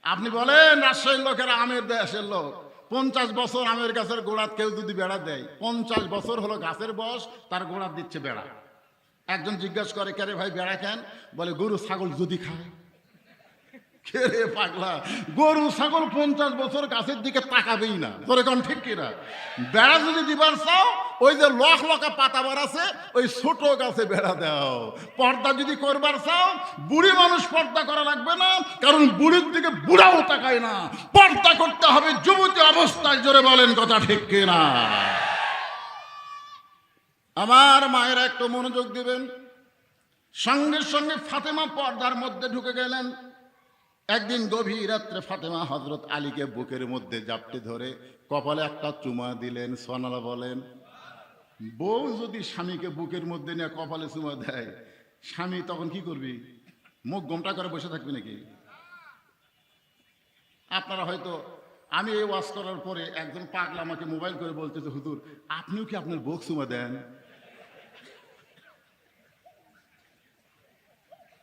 আপনি বলেন, রাজশাহীর লোকেরা আমের দেশের লোক, 50 বছর আমের গাছের গোড়াত কেউ যদি বেড়া দেয়, 50 বছর হলো গাছের বয়স, তার গোড়াত দিচ্ছে বেড়া। একজন জিজ্ঞাসা করে, কে রে ভাই বেড়া কেন? বলে, গরু ছাগল যদি খায়। কে রে পাগলা, গরু ছাগল 50 বছর গাছের দিকে তাকাবেই না, তোর এখন ঠিক কিনা? বেড়া যদি দিবার চাও, ওই যে লকা পাতাবার আছে, ওই ছোট গাছে বেড়া দাও। পর্দা যদি করবার চাও, বুড়ি মানুষ পর্দা করা লাগবে না, কারণ বুড়ির দিকে বুড়াও তাকায় না। পর্দা করতে হবে যুবতী অবস্থায়। জোরে বলেন কথা ঠিক কিনা? আমার মায়েরা একটু মনোযোগ দিবেন। সঙ্গে সঙ্গে ফাতেমা পর্দার মধ্যে ঢুকে গেলেন। একদিন গভীর রাত্রে ফাতেমা হযরত আলীকে বুকের মধ্যে জাপটে ধরে কপালে একটা চুমা দিলেন। সুবহানাল্লাহ বলেন। বউ যদি স্বামীকে বুকের মধ্যে নিয়ে কপালে চুমা দেয়, স্বামী তখন কি করবি? মুখ গোমটা করে বসে থাকবি নাকি? আপনারা হয়তো, আমি এই ওয়াজ করার পরে একজন পাগলা আমাকে মোবাইল করে বলতেছে, হুজুর, আপনিও কি আপনার বউ চুমা দেন?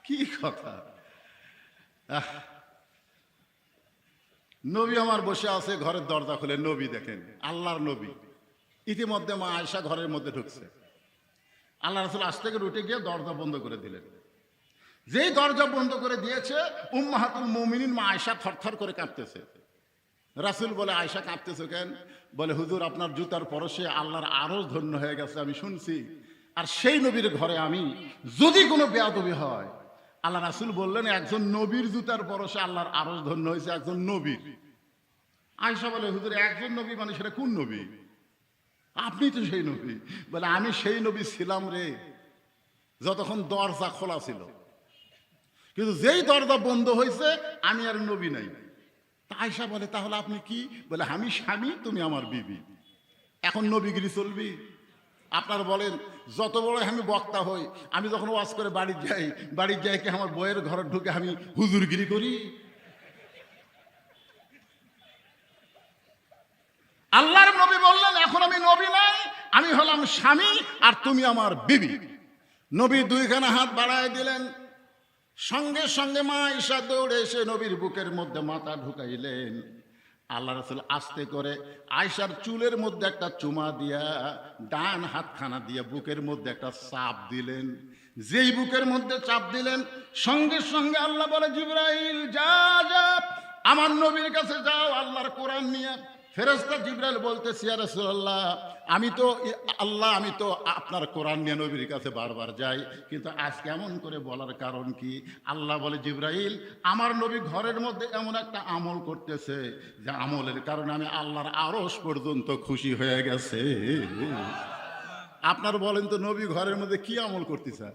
কি কথা! নবী আমার বসে আছে, ঘরের দরজা খুলে নবী দেখেন, আল্লাহর নবী। ইতিমধ্যে মা আয়েশা ঘরের মধ্যে ঢুকছে। আল্লাহ রাসূল আজ থেকে উঠে গিয়ে দরজা বন্ধ করে দিলেন। যেই দরজা বন্ধ করে দিয়েছে, উম্মাহাতুল মুমিনিন মা আয়েশা থরথর করে কাঁপতেছে। রাসূল বলে, আয়েশা কাঁপতেছে কেন? বলে, হুজুর, আপনার জুতার পরশে আল্লাহর আরশ ধন্য হয়ে গেছে, আমি শুনছি। আর সেই নবীর ঘরে আমি যদি কোনো বেয়াদবি হয়, আল্লাহ রাসূল বললেন, একজন নবীর জুতার পরশে আল্লাহর আরশ ধন্য হয়েছে, একজন নবীর। আয়েশা বলে, হুজুর, একজন নবী মানে সেটা কোন নবী? আপনি তো সেই নবী। বলে, আমি সেই নবী ছিলাম রে, যতক্ষণ দরজা খোলা ছিল, কিন্তু যেই দরজা বন্ধ হয়েছে আমি আর নবী নাই। আয়েশা বলে, তাহলে আপনি কি? বলে, আমি স্বামী, তুমি আমার বিবি, এখন নবীগিরি চলবি? আপনারা বলেন, যত বড় আমি বক্তা হই, আমি যখন ওয়াজ করে বাড়ি যাই কি আমার বইয়ের ঘরে ঢুকে আমি হুজুরগিরি করি? আল্লাহর নবী বললেন, এখন আমি নবী নাই, আমি হলাম স্বামী, আর তুমি আমার বিবি। নবী 2খানা হাত বাড়ায় দিলেন। সঙ্গে সঙ্গে মা আয়েশা দৌড়ে এসে নবীর বুকের মধ্যে মাথা ঢুকাইলেন। আল্লাহ রাসূল আস্তে করে আয়েশার চুলের মধ্যে একটা চুমা দিয়া, ডান হাতখানা দিয়ে বুকের মধ্যে একটা চাপ দিলেন। যেই বুকের মধ্যে চাপ দিলেন, সঙ্গে সঙ্গে আল্লাহ বলে, জিবরাইল, যা যা আমার নবীর কাছে যাও আল্লাহর কোরআন নিয়ে। ফেরেশতা জিবরাইল বলতেছে, ইয়া রাসূলুল্লাহ, আমি তো আপনার কোরআন নিয়ে নবীর কাছে বারবার যাই, কিন্তু আজ কেমন করে বলার কারণ কি? আল্লাহ বলে, জিবরাইল, আমার নবী ঘরের মধ্যে এমন একটা আমল করতেছে, যে আমলের কারণে আমি আল্লাহর আরশ পর্যন্ত খুশি হয়ে গেছে। আপনার বলেন তো, নবী ঘরের মধ্যে কি আমল করতেছে?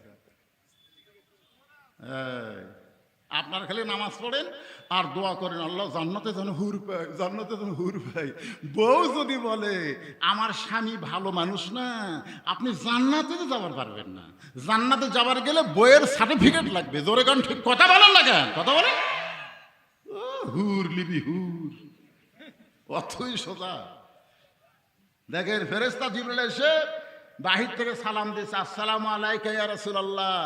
আপনার খালি নামাজ পড়েন আর দোয়া করেন, আল্লাহ জান্নাতে যেন হুর পাই, জান্নাতে যেন হুর পাই। বউ যদি বলে, আমার স্বামী ভালো মানুষ না, আপনি জান্নাতে তো যাবার পারবেন না। জান্নাতে যাবার গেলে বইয়ের সার্টিফিকেট লাগবে। জোরে কারণ ঠিক কথা বলেন না কেন? কথা বলেন। হুর লিবি হুর, অতই সোজা। দেখেন ফেরেশতা জিবরাইল এসে বাহির থেকে সালাম দিয়েছে, আসসালামু আলাইকা ইয়া রাসূলুল্লাহ।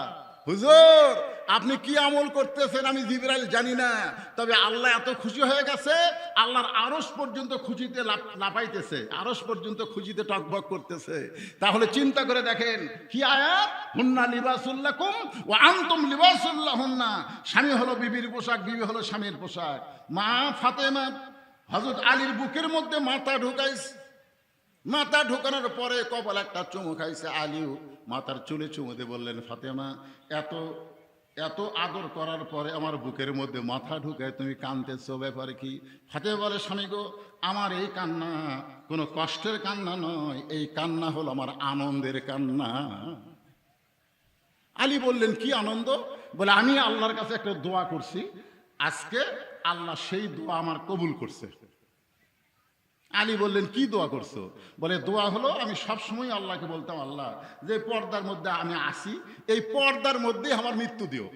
হুজুর আপনি কি আমল করতেছেন আমি জিবরাইল জানি না, তবে আল্লাহ এত খুশি হয়ে গেছে, আল্লাহর আরশ পর্যন্ত খুশিতে লাফাইতেছে, আরশ পর্যন্ত খুশিতে টকবক করতেছে। তাহলে চিন্তা করে দেখেন কি আয়াত, হুন্না লিবাসুল লাকুম ওয়া আনতুম লিবাসুল লাহুন্না। স্বামী হলো বিবির পোশাক, বিবি হলো স্বামীর পোশাক। মা ফাতেমা হযরত আলীর বুকের মধ্যে মাথা ঢুকাইছে, মাথা ঢুকানোর পরে কপাল একটা চুমু খাইছে। আলীও মাথার চুলে চুমু দিয়ে বললেন, ফাতেমা এত এত আদর করার পরে আমার বুকের মধ্যে মাথা ঢুকায় তুমি কাঁদতেছো, ব্যাপারে কি? ফাতেমা বলে, স্বামী গো আমার এই কান্না কোনো কষ্টের কান্না নয়, এই কান্না হলো আমার আনন্দের কান্না। আলী বললেন, কি আনন্দ? বলে, আমি আল্লাহর কাছে একটা দোয়া করছি, আজকে আল্লাহ সেই দোয়া আমার কবুল করছে। আলী বললেন, কি দোয়া করছো? বলে, দোয়া হলো আমি সবসময় আল্লাহকে বলতাম, আল্লাহ যে পর্দার মধ্যে আমি আসি, এই পর্দার মধ্যেই আমার মৃত্যু দিও।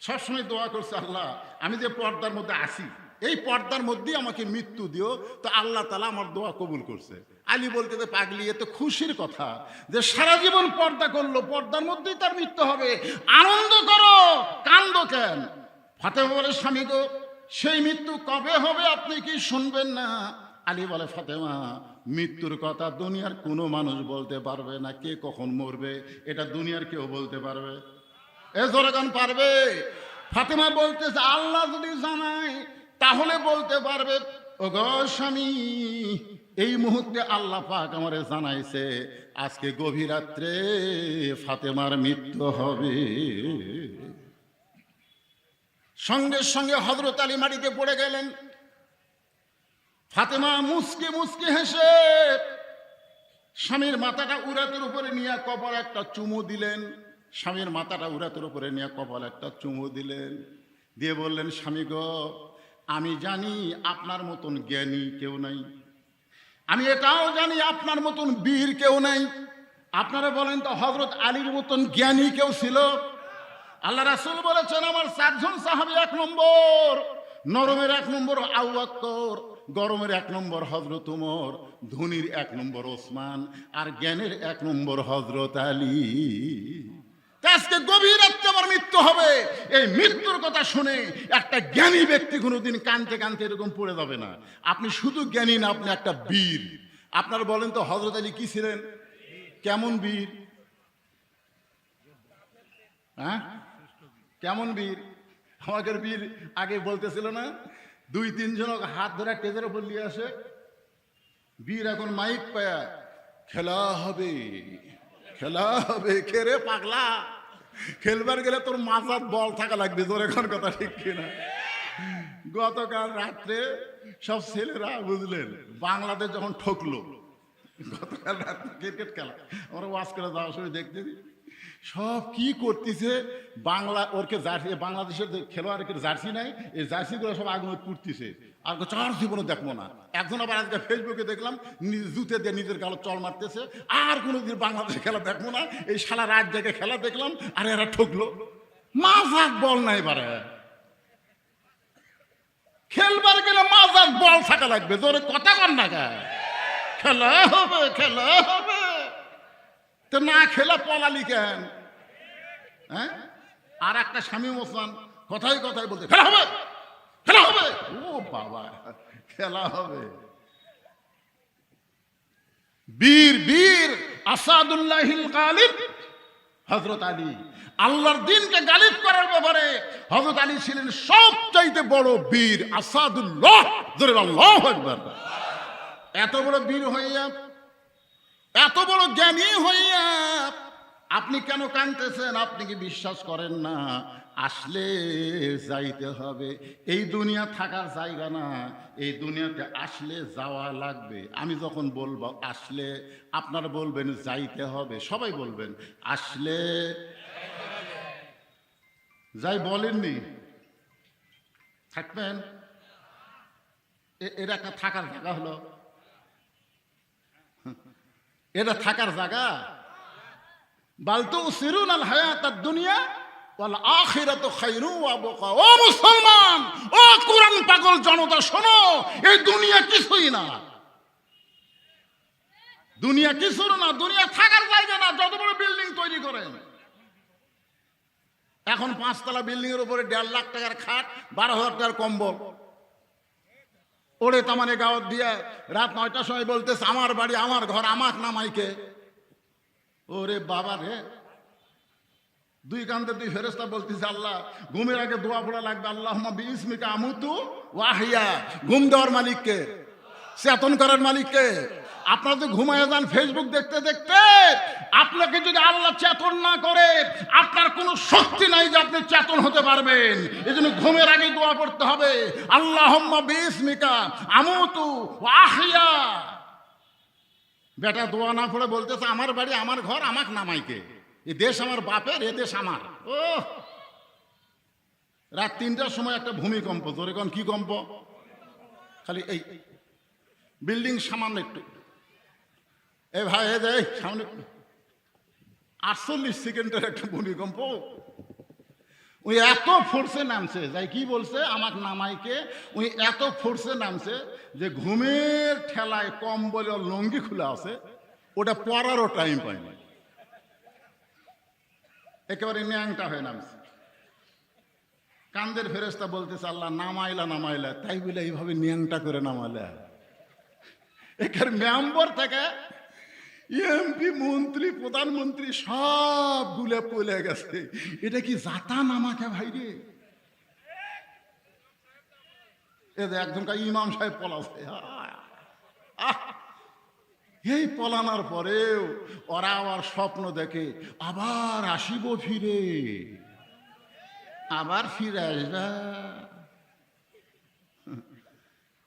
সবসময় দোয়া করছে, আল্লাহ আমি যে পর্দার মধ্যে আসি, এই পর্দার মধ্যেই আমাকে মৃত্যু দিও। তো আল্লাহ তাআলা আমার দোয়া কবুল করছে। আলী বলতে, পাগলি এ তো খুশির কথা, যে সারা জীবন পর্দা করলো, পর্দার মধ্যেই তার মৃত্যু হবে, আনন্দ করো, কান্দো কেন? ফাতেমা বলে, স্বামী গো সেই মৃত্যু কবে হবে আপনি কি শুনবেন না? আলী বলে, ফাতেমা মৃত্যুর কথা দুনিয়ার কোনো মানুষ বলতে পারবে না, কে কখন মরবে এটা দুনিয়ার কেউ বলতে পারবে? এ জোরগান পারবে? ফাতেমা বলতেছে, আল্লাহ যদি জানায় তাহলে বলতে পারবে। ও গো স্বামী, এই মুহূর্তে আল্লাহ পাক আমারে জানাইছে আজকে গভীর রাত্রে ফাতেমার মৃত্যু হবে। সঙ্গে সঙ্গে হযরত আলী মাটিতে পড়ে গেলেন। ফাতেমা মুচকি মুচকি হেসে স্বামীর মাথাটা উরাতের উপরে নিয়ে কপালে একটা চুমু দিলেন। স্বামীর মাথাটা উরাতের উপরে নিয়ে কপালে একটা চুমু দিলেন, দিয়ে বললেন, স্বামী গো আমি জানি আপনার মতন জ্ঞানী কেউ নাই, আমি এটাও জানি আপনার মতন বীর কেউ নাই। আপনারা বলেন তো হযরত আলীর মতন জ্ঞানী কেউ ছিল? আল্লাহ রাসূল বলেছেন, আমার 4 জন সাহাবী, 1 নম্বর নরমের 1 নম্বর আবু বকর, গরমের 1 নম্বর হযরত ওমর, ধনীর 1 নম্বর ওসমান, আর জ্ঞানের 1 নম্বর হযরত আলী। আজকে গভীর রাতে আমার মৃত্যু হবে, এই মৃত্যুর কথা শুনে একটা জ্ঞানী ব্যক্তি কোনোদিন কানতে কানতে এরকম পড়ে যাবে না। আপনি শুধু জ্ঞানী না, আপনি একটা বীর। আপনারা বলেন তো হযরত আলী কি ছিলেন? কেমন বীর? হ্যাঁ কেমন বীর? আমাদের বীর আগে বলতেছিল না, 2-3 জন হাত ধরে টেজের উপর নিয়ে আসে, বীর এখন মাইক পায়া খেলা হবে, খেলা হবে। খেরে পাগলা, খেলবার গেলে তোর মাথার বল থাকা লাগবে, তোর এখন কথা ঠিক কিনা? গতকাল রাত্রে সব ছেলেরা বুঝলেন বাংলাদেশ যখন ঠকলো, গতকাল রাত্রে ক্রিকেট খেলা আমরা ওয়াচ করে যাওয়ার সময় দেখতে সব কি করতেছে, বাংলা ওরকে জার্সি, বাংলাদেশের খেলোয়াড়ের জার্সি নাই, এই জার্সিগুলো সব আগুনে পুড়তেছে, আর 4 জীবনে দেখবো না। একজন আবার আজকে ফেসবুকে দেখলাম জুতে দিয়ে নিজের গালো চল মারতেছে, আর কোনোদিন বাংলাদেশের খেলা দেখবো না, এই সারা রাত জায়গায় খেলা দেখলাম, আর এরা ঠকলো। মাজাক বল নাই বারে, খেলবার গেলে মাজাক বল থাকা লাগবে, জোরে কথা কর না গা, খেলা হবে, খেলা হবে। তো না খেলা পলালি কেন? হ্যাঁ, আর একটা শামীম ওসমান কথাই কথাই বলতে, খেলা হবে, খেলা হবে। ও বাবা, খেলা হবে। বীর বীর আসাদুল্লাহিল গালিব হযরত আলী, আল্লাহর দ্বীনকে গালিব করার ব্যাপারে হযরত আলী ছিলেন সবচাইতে বড় বীর, আসাদুল্লাহ। জোরে আল্লাহু আকবার। এত বড় বীর হইয়া, এত বড় জ্ঞানী হইয়া আপনি কেন কাঁদতেছেন? আপনি কি বিশ্বাস করেন না আসলে যাইতে হবে? এই দুনিয়া থাকার জায়গা না, এই দুনিয়াতে আসলে যাওয়া লাগবে। আমি যখন বলবো আসলে, আপনারা বলবেন যাইতে হবে, সবাই বলবেন আসলে যাই, বলেননি থাকবেন। এটা একটা থাকার জায়গা হলো, এটা থাকার জায়গা? বালতু সিরুনাল হায়াতাদ দুনিয়া ওয়াল আখিরাতু খায়রু ওয়া আবকা। ও মুসলমান, ও কোরআন পাগল জনতা শোনো, এই দুনিয়া কিছুই না, দুনিয়া কিছু না, দুনিয়া থাকার জায়গা না। যত বড় বিল্ডিং তৈরি করেন, এখন 5 তলা বিল্ডিং এর উপরে 1.5 লাখ টাকার খাট, 12,000 টাকার কম্বল ওরে তামানে গাওয়াত দিয়ে রাত 9টার সময় বলতেছে আমার বাড়ি আমার ঘর আমাক নামাইকে। ওরে বাবা রে, দুই কান্দে দুই ফেরেশতা বলতেছে আল্লাহ ঘুমের আগে দোয়া পড়া লাগবে, আল্লাহুম্মা বিইসমিকা আমুতু ওয়া আহইয়া। ঘুম দেওয়ার মালিককে, চেতন করার মালিককে। আপনারা তো ঘুমায় যান ফেসবুক দেখতে দেখতে, আপনাকে যদি আল্লাহ চেতন না করে আপনার কোনো শক্তি নাই যে আপনি চেতন হতে পারবেন। এই জন্য ঘুমের আগে দোয়া পড়তে হবে, আল্লাহুম্মা বিইসমিকা আমুতু ওয়া আহইয়া। বেটা দোয়া না পড়ে বলতেছে আমার বাড়ি আমার ঘর আমাক নামাইকে, এই দেশ আমার বাপের, এ দেশ আমার। ও রাত 3টার সময় একটা ভূমিকম্প, জোরে কোন কি কম্প, খালি এই বিল্ডিং সামান্য একটু, এই ভাই এই যে সামনে 48 সেকেন্ডের একটা ভূমিকম্প। ওই এত ফোর্সে নামছে, যাই কি বলছে আমাক নামাইকে, ওই এত ফোর্সে নামছে যে ঘুমের ঠেলায় কম্বলে লঙ্গি খোলা আছে, ওটা পরারও টাইম পায়নি, একেবারে ন্যাংটা হয়ে নামছে। কান্দের ফেরেশতা বলতেছে আল্লাহ নামাইলা নামাইলা, তাই বলে এইভাবে ন্যাংটা করে নামাইলা। এখানে মেম্বার থেকে এমপি মন্ত্রী প্রধানমন্ত্রী সব গুলে পলে গেছে, এটা কি জাতা নামাকে ভাই রে। একজন ইমাম সাহেব পলাছে, এই পলানোর পরেও ওরা আবার স্বপ্ন দেখে আবার আসিব ফিরে, আবার ফিরে আসবা।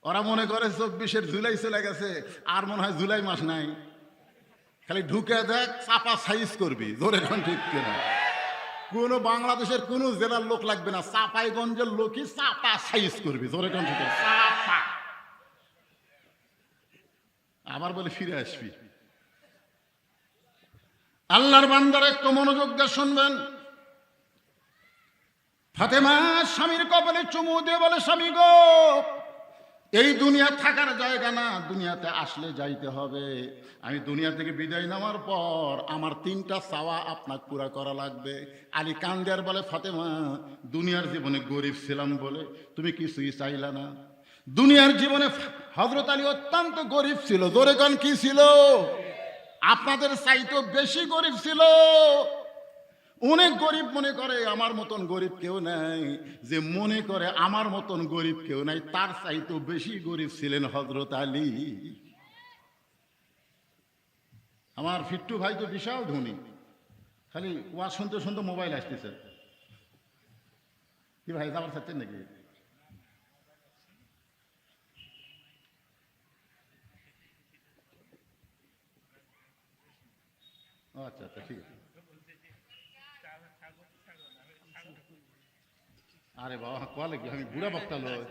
ওরা মনে করে 24 জুলাই চলে গেছে, আর মনে হয় জুলাই মাস নাই, খালি ঢুকে দেখ চাপা সাইজ করবি, জোরে এখন ঠিক কিনা। কোন বাংলাদেশের কোন জেলার লোক লাগবে না, চাপাইগঞ্জের লোকই চাপা সাইজ করবি, জোরে এখন ঠিক চাপা। আবার বলে ফিরে আসবি। আল্লাহর বান্দারা একটু মনোযোগ দিয়ে শুনবেন। ফাতেমা স্বামীর কপালে চুমু দিয়ে বলে স্বামী গো, এই দুনিয়া থাকার জায়গা না, দুনিয়াতে আসলে যাইতে হবে। আমি দুনিয়া থেকে বিদায় নেওয়ার পর আমার 3টা চাওয়া আপনাকে পুরা করা লাগবে। আলী কান্দিয়ার বলে ফাতেমা দুনিয়ার জীবনে গরিব ছিলাম বলে তুমি কিছুই চাইলা না। দুনিয়ার জীবনে হযরত আলী অত্যন্ত গরিব ছিল, জোরে কোন কি ছিল, আপনাদের চাইতেও বেশি গরিব ছিল। অনেক গরিব মনে করে আমার মতন গরিব কেউ নাই, যে মনে করে আমার মতন গরিব কেউ নাই তার চাইতেও বেশি গরিব ছিলেন হযরত আলী। আমার ফিট্টু ভাই তো বিশাল ধনী, খালি ওয়াজ শুনতে শুনতে মোবাইল আসতেছে। কি ভাই যাবার চাচ্ছেন নাকি? আচ্ছা আচ্ছা ঠিক আছে। আরে বাবা কলে কি আমি বুড়া বক্তা লই,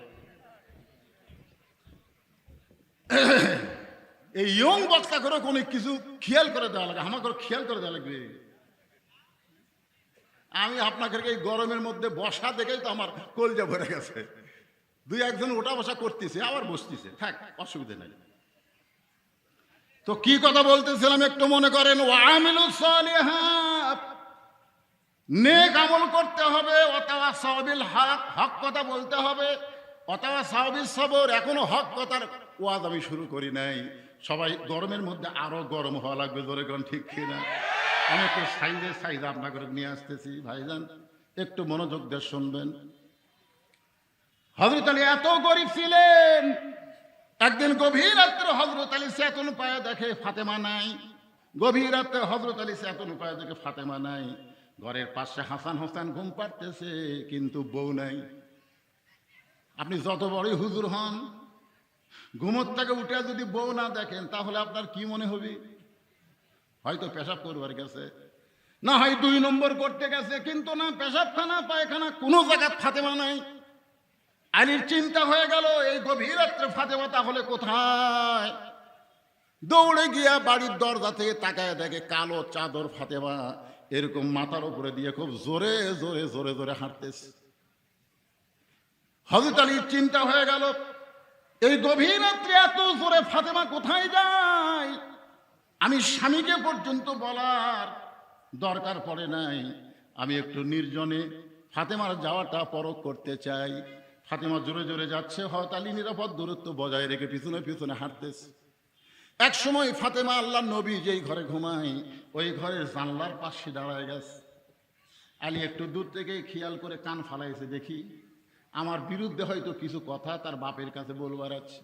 এই ইয়ং বক্তা করে কোনো কিছু খেয়াল করে দেওয়া লাগে, আমার করে খেয়াল করে দেওয়া লাগবে। আমি আপনাকে এই গরমের মধ্যে বসা দেখেই তো আমার কলজা ভরে গেছে। 2-1 জন ওঠা বসা করতেছে আবার বসতেছে, থাক অসুবিধা নাই। তো কি কথা বলতেছিলাম একটু মনে করেন। ওয়ামিলুস সালিহাত, নেক আমল করতে হবে, ওয়াতাওয়াসাউ বিল হক, হক কথা বলতে হবে, ওয়াতাওয়াসাউ বিস সবর। এখনো হক কথার ওয়াজ আমি শুরু করি নাই। সবাই গরমের মধ্যে আরো গরম হওয়া লাগবে, জোরে কোন ঠিক কিনা। আমি একটু সাইজে আপনাকে নিয়ে আসতেছি ভাইজান, একটু মনোযোগ দিয়ে শুনবেন। হযরত আলী এত গরিব ছিলেন, একদিন গভীর রাত্রে হযরত আলী চেতন পায়ে দেখে ফাতেমা নাই। গভীর রাত্রে হযরত আলী চেতন পায়ে দেখে ফাতেমা নাই। ঘরের পাশে হাসান হোসেন ঘুম পাড়তেছে, কিন্তু বউ নাই। আপনি যত বড়ই হুজুর হন, ঘুমোর থেকে উঠে যদি বউ না দেখেন তাহলে আপনার কি মনে হবে? হয়তো পেশাব করবার গেছে, না হয় 2 নম্বর করতে গেছে, কিন্তু না পেশাবখানা পায়খানা কোনো জায়গা ফাতেমা নাই। আলীর চিন্তা হয়ে গেল এই গভীর রাত্রে ফাতেমা তাহলে কোথায়। দৌড়ে গিয়া বাড়ির দরজা থেকে তাকায় দেখে কালো চাদর ফাতেমা এরকম মাথার উপরে দিয়ে খুব জোরে জোরে জোরে জোরে হাঁটতেছে। হযরত আলীর চিন্তা হয়ে গেল, এই গভীর রাত্রে এত জোরে ফাতেমা কোথায় যায়? আমি স্বামীকে পর্যন্ত বলার দরকার পড়ে নাই, আমি একটু নির্জনে ফাতেমার যাওয়াটা পরখ করতে চাই। ফাতেমা জোরে জোরে যাচ্ছে, হযরত আলী নিরাপদ দূরত্ব বজায় রেখে পিছনে পিছনে হাঁটতেছে। এক সময় ফাতেমা আল্লাহর নবী যেই ঘরে ঘুমায় ওই ঘরের জানলার পাশে দাঁড়ায় গেছে। আলী একটু দূর থেকে খেয়াল করে কান ফালাইছে, দেখি আমার বিরুদ্ধে হয়তো কিছু কথা তার বাপের কাছে বলবার আছে।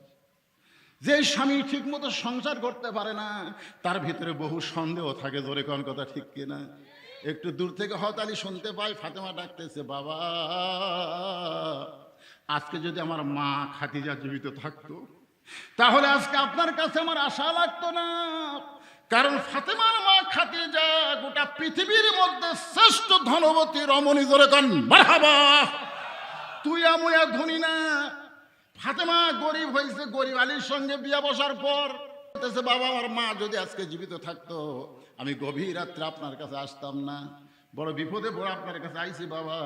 যে স্বামী ঠিক মতো সংসার করতে পারে না তার ভিতরে বহু সন্দেহ থাকে, জোরে কোন কথা ঠিক কিনা? একটু দূর থেকে হযরত আলী শুনতে পায় ফাতেমা ডাকতেছে, বাবা আজকে যদি আমার মা খাদিজা জীবিত থাকতো তাহলে আজকে আপনার কাছে আমার আশা লাগতো না। কারণ ফাতেমার মা খাদিজা গোটা পৃথিবীর মধ্যে শ্রেষ্ঠ ধনবতী রমণী, জোরে কোন মারহাবা। তুই আমুয়া ধনী না। ফাতেমা গরিব হয়েছে, গরিব আলীর সঙ্গে বিয়া বসার পর বলতেছে, বাবা আমার মা যদি আজকে জীবিত থাকতো আমি গভীর রাত্রে আপনার কাছে আসতাম না। বড় বিপদে পড়ে আপনার কাছে আইছি বাবা,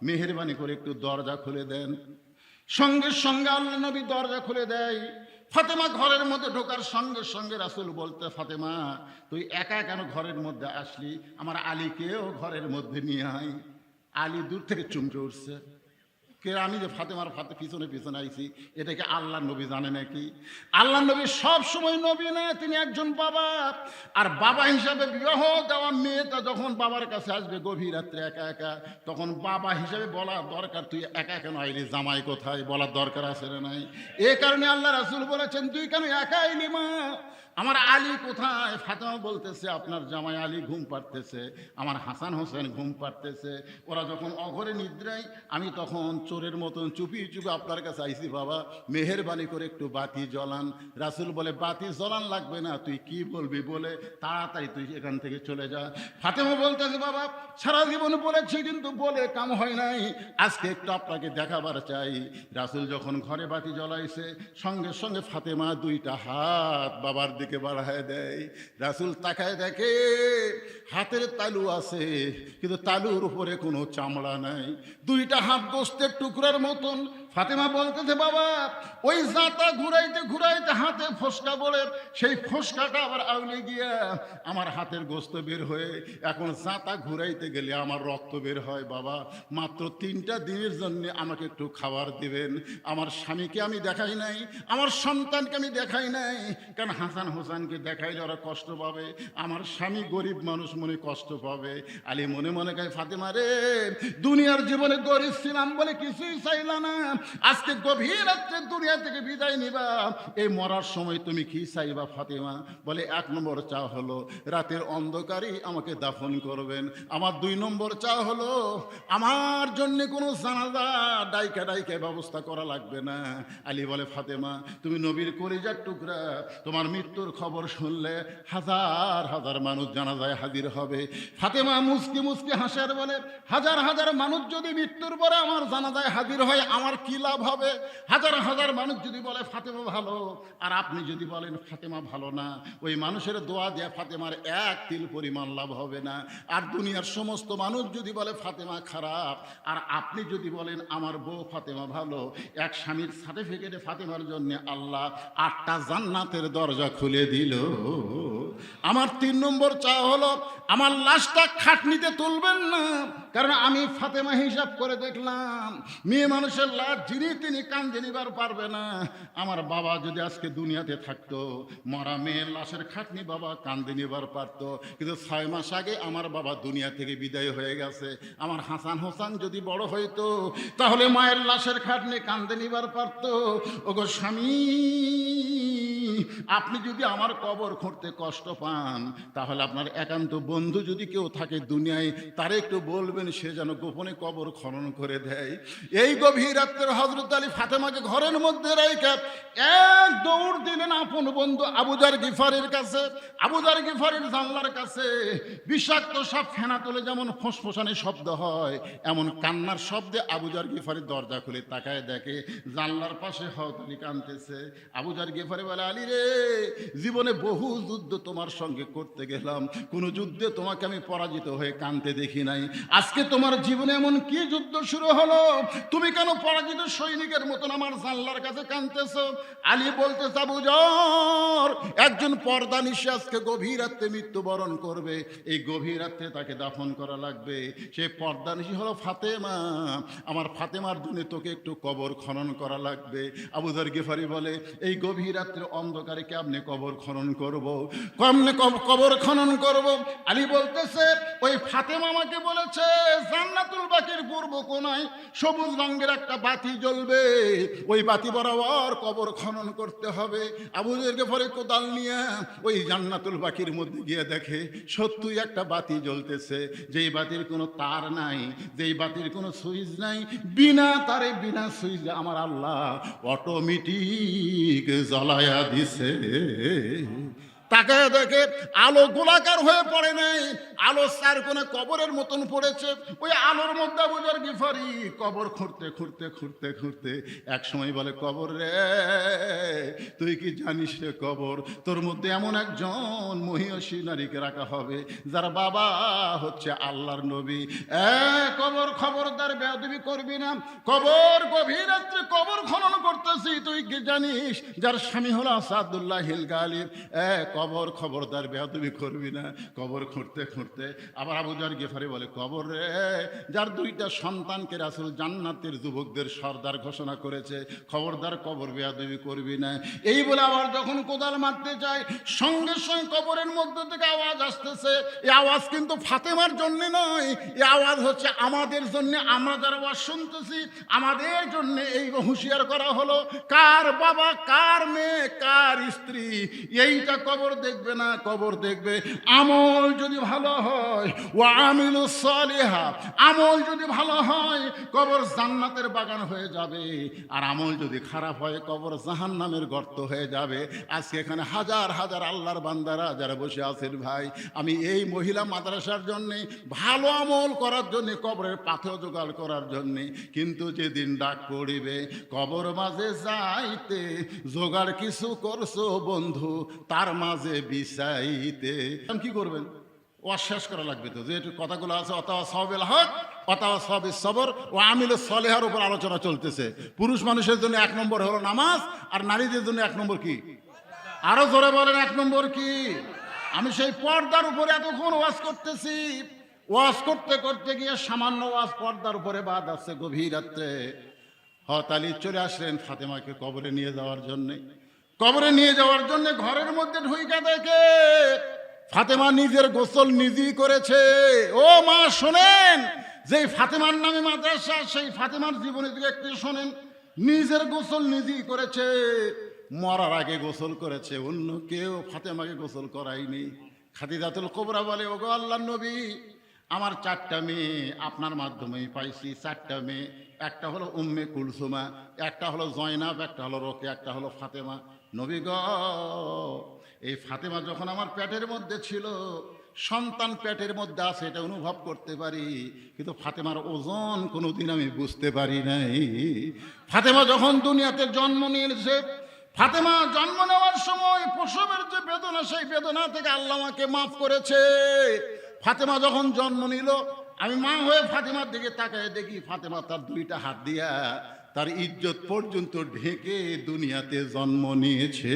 মেহেরবানি করে একটু দরজা খুলে দেন। সঙ্গে সঙ্গে আল্লাহ নবী দরজা খুলে দেয়। ফাতেমা ঘরের মধ্যে ঢোকার সঙ্গে সঙ্গে রাসূল বলতে, ফাতেমা তুই একা কেন ঘরের মধ্যে আসলি? আমার আলীকেও ঘরের মধ্যে নিয়ে আয়। আলী দূর থেকে চমকে উঠছে, কে আমি যে ফাতেমার পিছনে পিছনে আইছি, এটাকে আল্লাহ নবী জানে নাকি? আল্লাহ নবী সব সময় নবী না, তিনি একজন বাবা। আর বাবা হিসাবে বিবাহ দেওয়া মেয়েটা যখন বাবার কাছে আসবে গভীর রাত্রে একা একা, তখন বাবা হিসাবে বলা দরকার, তুই একা কেন আইলি, জামাই কোথায়, বলার দরকার আছে না নাই? এ কারণে আল্লাহ রাসূল বলেছেন, তুই কেন একা আইলি মা, আমার আলী কোথায়? ফাতেমা বলতেছে, আপনার জামাই আলী ঘুম পাড়তেছে, আমার হাসান হোসেন ঘুম পাড়তেছে, ওরা যখন অঘরে নিদ্রায় আমি তখন চোরের মতন চুপি চুপি আপনার কাছে আইসি বাবা, মেহেরবানি করে একটু বাতি জ্বলান। রাসূল বলে, বাতি জ্বলান লাগবে না, তুই কি বলবি বলে তাড়াতাড়ি তুই এখান থেকে চলে যা। ফাতেমা বলতেছে, বাবা সারা জীবন বলেছি কিন্তু বলে কাম হয় নাই, আজকে একটু আপনাকে দেখাবার চাই। রাসূল যখন ঘরে বাতি জ্বলাইছে সঙ্গে সঙ্গে ফাতেমা দুইটা হাত বাবার দিকে বাড়ায় দেয়। রাসূল তাকায় দেখে হাতের তালু আছে কিন্তু তালুর উপরে কোনো চামড়া নাই, দুইটা হাত গোস্তের টুকরার মতন। ফাতেমা বলতেছে, বাবা ওই জাতা ঘুরাইতে ঘুরাইতে হাতে ফোসকা বলে সেই ফোসকাটা আবার আউলে গিয়া আমার হাতের গোস্ত বের হয়ে এখন জাতা ঘুরাইতে গেলে আমার রক্ত বের হয়। বাবা মাত্র 3টা দিনের জন্য আমাকে একটু খাবার দিবেন। আমার স্বামীকে আমি দেখাই নাই, আমার সন্তানকে আমি দেখাই নাই, কারণ হাসান হোসেনকে দেখাইলে ওরা কষ্ট পাবে, আমার স্বামী গরিব মানুষ মনে কষ্ট পাবে। আলী মনে মনে কয়, ফাতেমা রে দুনিয়ার জীবনে গরিব ছিলাম বলে কিছুই চাইলা না, আজকে গভীর রাত্রে দুনিয়া থেকে বিদায় নিবা, এই মরার সময় তুমি কি চাইবা? ফাতেমা বলে, 1 নম্বর চা হলো রাতের অন্ধকারেই আমাকে দাফন করবেন। আমার 2 নম্বর চা হলো আমার জন্য কোনো জানাজা ডাইকা ডাইকা ব্যবস্থা করা লাগবে না। আলী বলে, ফাতেমা তুমি নবীর কলিজার টুকরা, তোমার মৃত্যুর খবর শুনলে হাজার হাজার মানুষ জানাজায় হাজির হবে। ফাতেমা মুস্কি মুস্কি হাসের বলে, হাজার হাজার মানুষ যদি মৃত্যুর পরে আমার জানাজায় হাজির হয় আমার কি লাভ হবে? হাজার হাজার মানুষ যদি বলে ফাতেমা ভালো আর আপনি যদি বলেন ফাতেমা ভালো না, ওই মানুষের দোয়া দেয়া ফাতেমার 1 তিল পরিমাণ লাভ হবে না। আর দুনিয়ার সমস্ত মানুষ যদি বলে ফাতেমা খারাপ আর আপনি যদি বলেন আমার বউ ফাতেমা ভালো, এক স্বামীর সার্টিফিকেটে ফাতেমার জন্য আল্লাহ 8টা জান্নাতের দরজা খুলে দিল। আমার 3 নম্বর চা হলো আমার লাশটা খাটনিতে তুলবেন না, কারণ আমি ফাতেমা হিসাব করে দেখলাম মেয়ে মানুষের লাশ যিনি তিনি কান্দে নিবার পারবে না। আমার বাবা যদি আজকে দুনিয়াতে থাকতো, মরা মেয়ের লাশের খাটনি বাবা কান্দে নিবার পারতো, কিন্তু 6 মাস আগে আমার বাবা দুনিয়া থেকে বিদায় হয়ে গেছে। আমার হাসান হোসেন যদি বড় হইতো তাহলে মায়ের লাশের খাটনি কান্দে নিবার পারতো। ওগো স্বামী, আপনি যদি আমার কবর খুঁড়তে কষ্ট পান তাহলে আপনার একান্ত বন্ধু যদি কেউ থাকে দুনিয়ায় তারে একটু বলবেন সে যেন গোপনে কবর খনন করে দেয়। এই গভীর রাত্রে হযরত আলী ফাতেমাকে ঘরের মধ্যে রেখে এক দৌড় দিলেন আপন বন্ধু আবু যার গিফারির কাছে। আবু যার গিফারির জানলার কাছে বিষাক্ত সব ফেনা তোলে যেমন ফোঁসফোঁসানি শব্দ হয় এমন কান্নার শব্দে আবু যার গিফারির দরজা খুলে তাকায় দেখে জানলার পাশে হযরত আলী কাঁদতেছে। আবু যার গিফারি বলে, আলী রে রে, জীবনে বহু যুদ্ধ তোমার সঙ্গে করতে গেলাম, কোনো যুদ্ধে তোমাকে আমি পরাজিত হয়ে কাঁদতে দেখি নাই। আজকে তোমার জীবনে এমন কি যুদ্ধ শুরু হলো, তুমি কেন পরাজিত সৈনিকের মতন আমার জানলার কাছে কাঁদতেছো? আলী বলতেছে, আবু যর, একজন পর্দা নিশে আজকে গভীর রাত্রে মৃত্যুবরণ করবে, এই গভীর রাত্রে তাকে দাফন করা লাগবে। সে পর্দা নিশি হলো ফাতেমা, আমার ফাতেমার জন্য তোকে একটু কবর খনন করা লাগবে। আবু যর গিফারি বলে, এই গভীর রাত্রে অন্ধকারে কেমনে কবর খনন করব, কেমনে কবর খনন করব? আলী বলতেছে, ওই ফাতেমা আমাকে বলেছে জান্নাতুল বাকির পূর্ব কোনায় সবুজ রঙের একটা বাতি জ্বলবে, ওই বাতি বরাবর কবর খনন করতে হবে। আবু যর গিফারি কোদাল নিয়ে ওই জান্নাতুল বাকির মধ্যে গিয়ে দেখে সত্যই একটা বাতি জ্বলতেছে, যেই বাতির কোনো তার নাই, যেই বাতির কোনো সুইচ নাই, বিনা তারে বিনা সুইচ আমার আল্লাহ অটোমেটিক জ্বলায়া দিছে। তাকে দেখে আলো গোলাকার হয়ে পড়ে নাই, আলো চার কোণে কবরের মতন পড়েছে। ওই আলোর মধ্যে আবু যর গিফারি কবর খুঁড়তে খুঁড়তে খুঁড়তে খুঁড়তে এক সময় বলে, কবর রে, তুই কি জানিস রে কবর, তোর মধ্যে এমন একজন মহিয়সী নারীকে রাখা হবে যার বাবা হচ্ছে আল্লাহর নবী। কবর, খবরদার বেয়াদবি করবি না, কবর গভীর রাত্রে কবর খনন করতেছি, তুই কি জানিস যার স্বামী হলো আসাদুল্লাহ হিল গালিব। কবর, খবরদার বেয়াদবি করবি না। কবর খুঁড়তে খুঁড়তে আবার আবু যর গিফারি বলে, কবর রে, যার দুইটা সন্তানকে রাসূল জান্নাতের যুবকদের সর্দার ঘোষণা করেছে, খবরদার কবর বেয়াদবি করবি না। এই বলে আবার যখন কোদাল মারতে যায়, সঙ্গে সঙ্গে কবরের মধ্যে থেকে আওয়াজ আসতেছে। এই আওয়াজ কিন্তু ফাতেমার জন্য নয়, এই আওয়াজ হচ্ছে আমাদের জন্য। আমরা যারা আওয়াজ শুনতেছি আমাদের জন্য এই হুঁশিয়ার করা হলো, কার বাবা, কার মেয়ে, কার স্ত্রী এইটা কবর দেখবে না, কবর দেখবে আমল যদি ভালো হয়, ওয়া আমিলুস সালিহা, আমল যদি ভালো হয় কবর জান্নাতের বাগান হয়ে যাবে, আর আমল যদি খারাপ হয় কবর জাহান্নামের গর্ত হয়ে যাবে। আজকে এখানে হাজার হাজার আল্লাহর বান্দারা যারা বসে আছেন ভাই, আমি এই মহিলা মাদ্রাসার জন্যে ভালো আমল করার জন্যে, কবরের পাথর জোগাড় করার জন্যে, কিন্তু যেদিন ডাক পড়িবে কবর মাঝে যাইতে, জোগাড় কিছু করছো বন্ধু তার মাঝে বিছাইতে। কি করবেন? অশ্বাস করা লাগবে তো, যে কথাগুলো আছে, অতাওয়া সওয়াবিল হক, অতাওয়া সওয়াবিস সবর, ও আমিলুস সলিহার উপর আলোচনা চলতেছে। পুরুষ মানুষের জন্য 1 নম্বর হলো নামাজ, আর নারীদের জন্য 1 নম্বর কি? আরো জোরে বলেন, 1 নম্বর কি? আমি সেই পর্দার উপরে এতক্ষণ ওয়াজ করতেছি, ওয়াজ করতে করতে গিয়ে সামান্য ওয়াজ পর্দার উপরে বাদ আছে। গভীর রাত্রে হযরত আলী চলে আসলেন ফাতেমাকে কবরে নিয়ে যাওয়ার জন্যে। কবরে নিয়ে যাওয়ার জন্য ঘরের মধ্যে ঢুইকা দেখে ফাতেমা নিজের গোসল নিজেই করেছে। ও মা শোনেন, যেই ফাতেমার নামে মাদ্রাসা, সেই ফাতেমার জীবনী থেকে একটু শোনেন। নিজের গোসল নিজেই করেছে, মরার আগে গোসল করেছে, অন্য কেউ ফাতেমাকে গোসল করায়নি। খাদিজাতুল কুবরা বলে, ওগো আল্লাহর নবী, আমার 4টা মেয়ে আপনার মাধ্যমেই পাইছি। 4টা মেয়ে, একটা হলো উম্মে কুলসুমা, একটা হলো জয়নাব, একটা হলো রোকে, একটা হলো ফাতেমা। নবী গো, এই ফাতেমা যখন আমার পেটের মধ্যে ছিল, সন্তান পেটের মধ্যে আছে এটা অনুভব করতে পারি, কিন্তু ফাতেমার ওজন কোনোদিন আমি বুঝতে পারি নাই। ফাতেমা যখন দুনিয়াতে জন্ম নিয়েছে, ফাতেমা জন্ম নেওয়ার সময় প্রসবের যে বেদনা, সেই বেদনা থেকে আল্লাহ আমাকে মাফ করেছে। ফাতেমা যখন জন্ম নিল, আমি মা হয়ে ফাতেমার দিকে তাকায় দেখি ফাতেমা তার 2টা হাত দিয়া তার ইজ্জত পর্যন্ত ঢেকে দুনিয়াতে জন্ম নিয়েছে।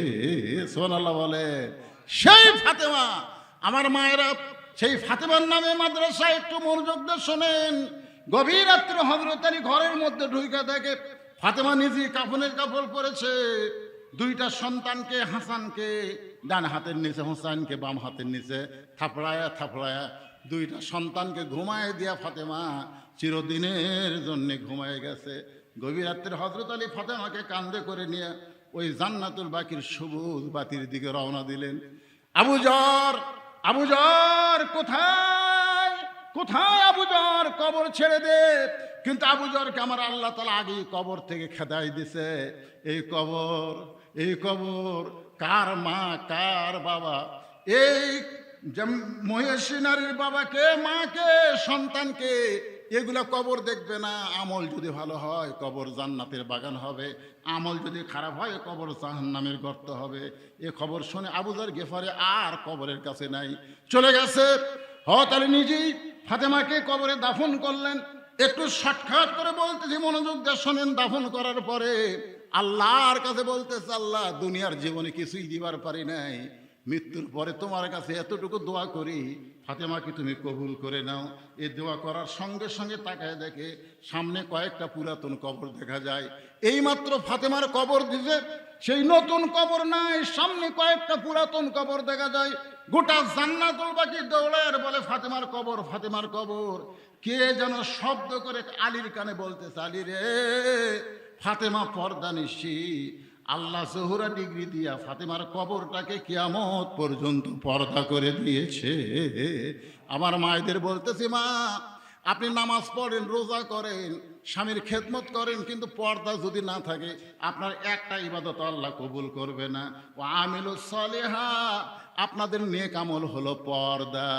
সুবহানাল্লাহ বলে। সেই ফাতেমা, আমার মায়েরা, সেই ফাতেমার নামে মাদ্রাসা, একটু মনোযোগ দিয়ে শোনেন। গভীর রাত্রে হযরত আলী ঘরের মধ্যে ঢুইকা দেখে ফাতেমা নিজেই কাফনের কাপড় পরেছে। 2টা সন্তানকে, হাসানকে ডান হাতের নিচে, হোসাইনকে বাম হাতের নিচে থাপড়ায়া থাপড়ায়া 2টা সন্তানকে ঘুমায় দিয়া ফাতেমা চিরদিনের জন্য ঘুমায় গেছে। গভীর রাত্রে হযরত আলী ফাতেমাকে কাঁধে করে নিয়ে ওই জান্নাতুল বাকির সবুজ বাতির দিকে রওনা দিলেন। আবু যর, আবু যর, কোথায় কোথায় আবু যর, কবর ছেড়ে দে। কিন্তু আবু যরকে আমার আল্লাহ তাআলা আগেই কবর থেকে খেদাই দিছে। এই কবর, এই কবর কার মা, কার বাবা? এই মহিষী নারীর বাবাকে, মাকে, সন্তানকে এগুলা কবর দেখবে না। আমল যদি ভালো হয় কবর জান্নাতের বাগান হবে, আমল যদি খারাপ হয় কবর জাহান্নামের গর্ত হবে। এ খবর শুনে আবু যার গেফারি আর কবরের কাছে নাই, চলে গেছে। হযরত আলী নিজেই ফাতেমাকে কবরে দাফন করলেন। একটু শর্টকাট করে বলতেছি, মনোযোগ দিয়ে শোনেন। দাফন করার পরে আল্লাহর কাছে বলতেছে, আল্লাহ দুনিয়ার জীবনে কিছুই দিবার পারি নাই, মৃত্যুর পরে তোমার কাছে এতটুকু দোয়া করি, ফাতেমাকে তুমি কবুল করে নাও। এই দোয়া করার সঙ্গে সঙ্গে তাকায় দেখে সামনে কয়েকটা পুরাতন কবর দেখা যায়। এইমাত্র ফাতেমার কবর দিছে, সেই নতুন কবর নাই, সামনে কয়েকটা পুরাতন কবর দেখা যায়। গোটা জান্নাতুল বাকি দৌড়ায় বলে ফাতেমার কবর, ফাতেমার কবর। কে যেন শব্দ করে আলীর কানে বলতেছে, আলী রে, ফাতেমা পর্দা নিশি। আল্লাহ জোহরা ডিগ্রি দিয়া ফাতেমার কবরটাকে কিয়ামত পর্যন্ত পর্দা করে দিয়েছে। আমার মায়েদের বলতেছি, মা আপনি নামাজ পড়েন, রোজা করেন, স্বামীর খেদমত করেন, কিন্তু পর্দা যদি না থাকে আপনার একটা ইবাদত আল্লাহ কবুল করবে না। ও আমিলুস সালিহা, আপনাদের নেক আমল হলো পর্দা।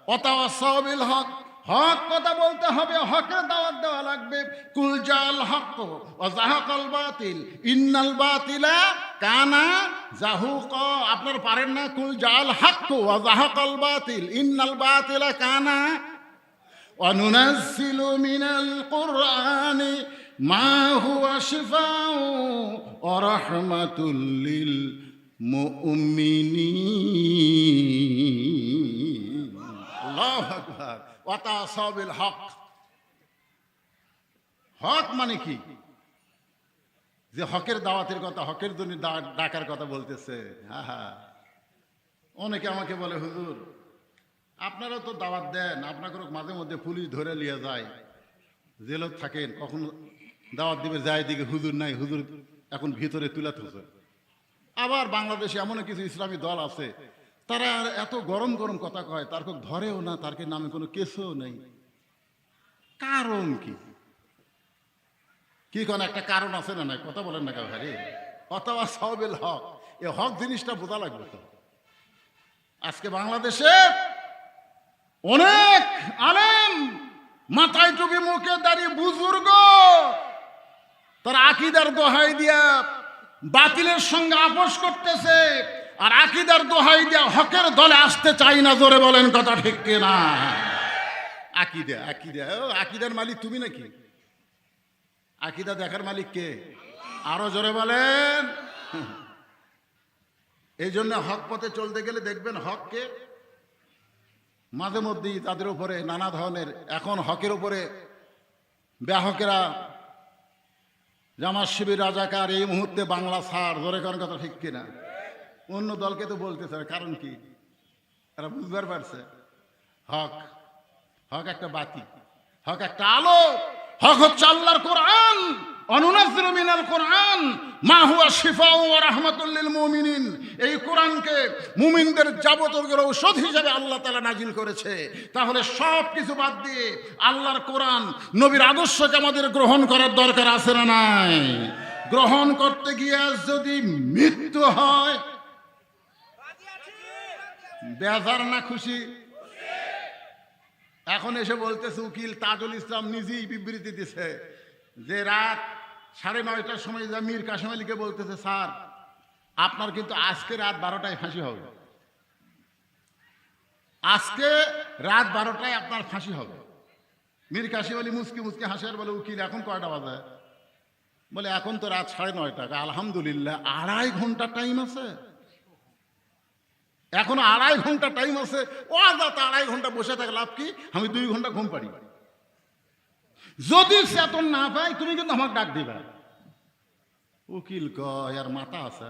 ওয়াতাওয়াসাউ বিল হক, হক কথা বলতে হবে, হকের দাওয়াত দেওয়া লাগবে। কুল জাল হক ওয়া যাহাকাল বাতিল ইন্নাল বাতিলা কানা যাহুকা। আপনার পারেন না? কুল জাল হক ওয়া যাহাকাল বাতিল ইন্নাল বাতিলা কানা। ওয়া নুনাজ্জিলু মিনাল কুরআনি মা হুয়া শিফাউ ওয়া রাহমাতুল লিল মুমিনিন। আল্লাহু আকবার। ওয়াতাওয়াসাউ বিল হক। হক মানে কি? যে হকের দাওয়াতের কথা, হকের জন্য ডাকার কথা বলতেছে। অনেকে আমাকে বলে, হুজুর আপনারা তো দাওয়াত দেন, আপনাকে মাঝে মধ্যে পুলিশ ধরে নিয়ে যায়, জেলত থাকেন, কখন দাওয়াত দিবে যায় দিকে হুজুর নাই, হুজুর এখন ভিতরে তুলে থুছে। আবার বাংলাদেশে এমন কিছু ইসলামী দল আছে, তারা এত গরম গরম কথা কয়, তার খুব ধরেও না, তার নামে কোনো কেসও নেই। কারণ কি? কি কোন একটা কারণ আছে না? নাই কথা বলেন না কেউ ভাই। অথবা সাওবিল হক, এই হক জিনিসটা বোঝা লাগবে তো। আজকে বাংলাদেশে অনেক আলেম, মাথায় টুপি, মুখে দাঁড়িয়ে বুজুর্গ, তার আকীদার দোহাই দিয়া বাতিলের সঙ্গে আপোষ করতেছে, আর আকীদার দোহাই দিয়া হকের দলে আসতে চাই না। জোরে বলেন কথা ঠিক কিনা? আকীদা, আকীদা, আকীদার মালিক তুমি নাকি? আকীদা দেখার মালিক কে? আরো জোরে বলেন। এই জন্য হক পথে চলতে গেলে দেখবেন হককে মাঝে মধ্যেই তাদের উপরে নানা ধরনের, এখন হকের উপরে ব্যাহকেরা, জামাত শিবির, রাজাকার এই মুহূর্তে বাংলা ছাড়। জোরে করার কথা ঠিক কিনা? অন্য দলকে তো বলতেছে, কারণ কি? তারা বুঝবার পারছে হক, হক একটা বাতি, হক একটা আলো, হক হচ্ছে আল্লাহর কোরআন। অনুনাজ্জিলু মিনাল কোরআন মা হুয়া শিফাউ ওয়া রাহমাতুল লিল মুমিনিন। এই কোরআনকে মুমিনদের যাবতীয় ঔষধ হিসেবে আল্লাহ তাআলা নাজিল করেছে। তাহলে সব কিছু বাদ দিয়ে আল্লাহর কোরআন, নবীর আদর্শকে আমাদের গ্রহণ করার দরকার আছে না নাই? গ্রহণ করতে গিয়ে যদি মৃত্যু হয়, বেজার না খুশি? এখন এসে বলতেছে উকিল তাজুল ইসলাম নিজেই বিবৃতি দিছে যে রাত 9:30টার সময় মীর কাসেম আলীকে বলতেছে, স্যার আপনার কিন্তু আজকে রাত 12টায় ফাঁসি হবে, আজকে রাত 12টায় আপনার ফাঁসি হবে। মীর কাসেম আলী মুসকি মুসকি হাসে আর বলে, উকিল এখন কয়টা বাজে? বলে এখন তো রাত 9:30। আলহামদুলিল্লাহ, 2.5 ঘন্টা টাইম আছে, এখন 2.5 ঘন্টা টাইম আছে। ও যা, 2.5 ঘন্টা বসে থাকে লাভ কি? আমি 2 ঘন্টা ঘুম পারি। যদি চেতন না পাই তুমি কিন্তু আমাকে ডাক দিবা। উকিল কয়, আর মাথা আছে,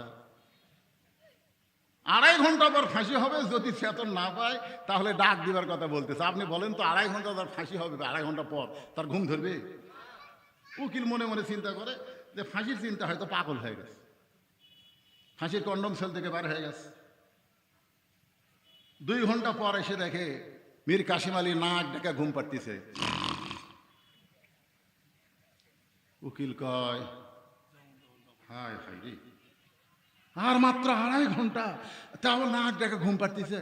2.5 ঘন্টা পর ফাঁসি হবে, যদি চেতন না পায় তাহলে ডাক দিবার কথা বলতেছে। আপনি বলেন তো 2.5 ঘন্টা তার ফাঁসি হবে, 2.5 ঘন্টা পর তার ঘুম ধরবে? উকিল মনে মনে চিন্তা করে যে ফাঁসির চিন্তা হয়তো পাগল হয়ে গেছে, ফাঁসির কন্ডম সেল থেকে বার হয়ে গেছে। 2 ঘন্টা পর এসে দেখে মীর কাসেম আলী নাক ডেকে ঘুম পাড়তেছে। উকিল কয়, হায় হায় রে, আর মাত্র 2.5 ঘন্টা, তাও নাক ডেকে ঘুম পাড়তেছে,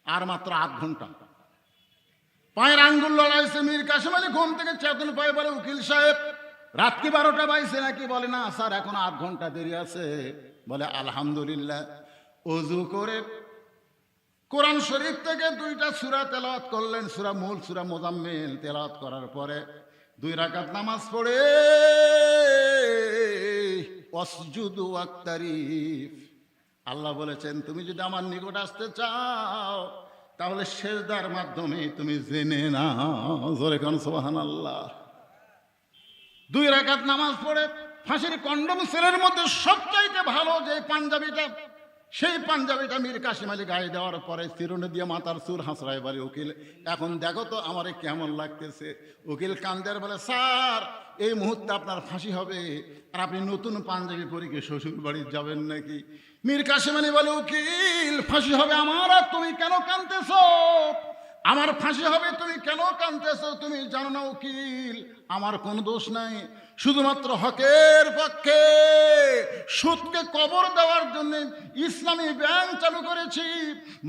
আর মাত্র 8 ঘন্টা। পায়ের আঙ্গুল লড়াইছে। মীর কাসেম আলী ঘুম থেকে চেতন পায়ে বলে, উকিল সাহেব রাত কি 12টা বাজছে নাকি? বলে, না স্যার, এখন 8 ঘন্টা দেরি আছে। বলে, আলহামদুলিল্লাহ। ওযু করে কোরআন শরীফ থেকে 2টা সূরা তেলাওয়াত করলেন, সূরা মূল, সূরা মুজাম্মিল তেলাওয়াত করার পরে 2 রাকাত নামাজ পড়ে ওয়াসজুদু ওয়াক্তারিফ, আল্লাহ বলেছেন তুমি যদি আমার নিকট আসতে চাও তাহলে সেজদার মাধ্যমে তুমি জেনে নাও। জোরে কান সুবহানাল্লাহ। 2 রাকাত নামাজ পড়ে ফাঁসির কন্ডম সেলের মধ্যে সবচাইতে ভালো যে পাঞ্জাবিটা, সেই পাঞ্জাবিটা মীর কাসেম আলী গায়ে দেওয়ার পরে চিরুনি দিয়ে মাথার চুল হাসড়ায় বলে, উকিল এখন দেখো তো আমারে কেমন লাগতেছে। উকিল কান্দের বলে, স্যার এই মুহূর্তে আপনার ফাঁসি হবে, আর আপনি নতুন পাঞ্জাবি পরে কি শ্বশুর বাড়ি যাবেন নাকি? মীর কাসেম আলী বলে, উকিল ফাঁসি হবে আমার, আর তুমি কেন কাঁদতেছ? আমার ফাঁসি হবে, তুমি কেন কাঁদতেছ? তুমি জানো না উকিল, আমার কোনো দোষ নাই, শুধুমাত্র হকের পক্ষে সুদকে কবর দেওয়ার জন্য ইসলামী ব্যাংক চালু করেছি,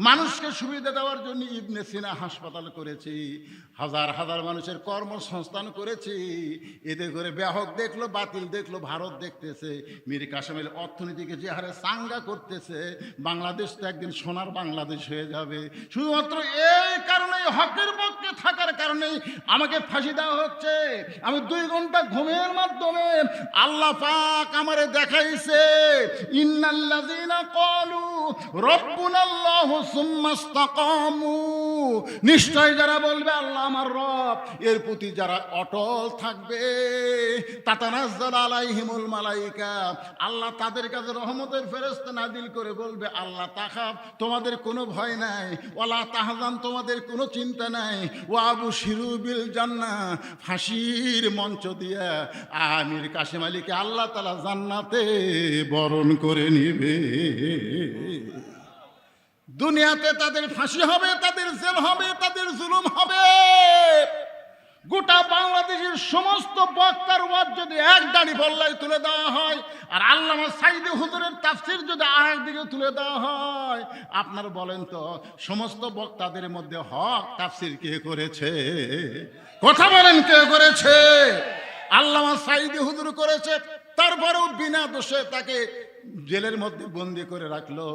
মানুষকে সুবিধা দেওয়ার জন্য ইবনে সিনা হাসপাতাল করেছি, হাজার হাজার মানুষের কর্মসংস্থান করেছি। এতে করে ব্যাহক দেখলো, বাতিল দেখলো, ভারত দেখতেছে মীর কাসেম আলী অর্থনীতিকে যে হারে চাঙ্গা করতেছে, বাংলাদেশ তো একদিন সোনার বাংলাদেশ হয়ে যাবে। শুধুমাত্র এই কারণে, হকের পক্ষে থাকার কারণেই আমাকে ফাঁসি দেওয়া হচ্ছে। আমি 2 ঘন্টা ঘুমের মাধ্যমে আল্লাহ পাক আমারে দেখাইছে, ইন্নাল্লাযীনা ক্বালু রাব্বুনাল্লাহু সুম্মা ইসতাকামু, নিশ্চয় যারা বলবে আল্লাহ আমার রব, এর প্রতি যারা অটল থাকবে, তাতানাজ্জালু আলাইহিমুল মালায়েকা, আল্লাহ তাদের কাছে রহমতের ফেরেশতা নাযিল করে বলবে, আল্লাহ তাখাফ, তোমাদের কোনো ভয় নাই, ওয়ালা তাহজান, তোমাদের কোনো চিন্তা নাই, ওয়া আবশিরু বিল জান্নাহ, ফাঁসির মঞ্চ দিয়া মীর কাসেম আলীকে আল্লাহ তাআলা জান্নাতে বরণ করে নিবে। দুনিয়াতে তাদের ফাঁসি হবে, তাদের জেল হবে, তাদের জুলুম হবে। গোটা বাংলাদেশের সমস্ত বক্তার ওয়াজ যদি এক দাড়ি বল্লায় তুলে দেওয়া হয়, আর আল্লামা সাইদি হুজুরের তাফসীর যদি আরেক দিকে তুলে দেওয়া হয়, আপনার বলেন তো সমস্ত বক্তাদের মধ্যে হক তাফসীর কে করেছে? কথা বলেন, কে করেছে? আল্লামা সাইদি হুজুর করেছে। তারপরেও বিনা দোষে তাকে জেলের মধ্যে বন্দি করে রাখলো।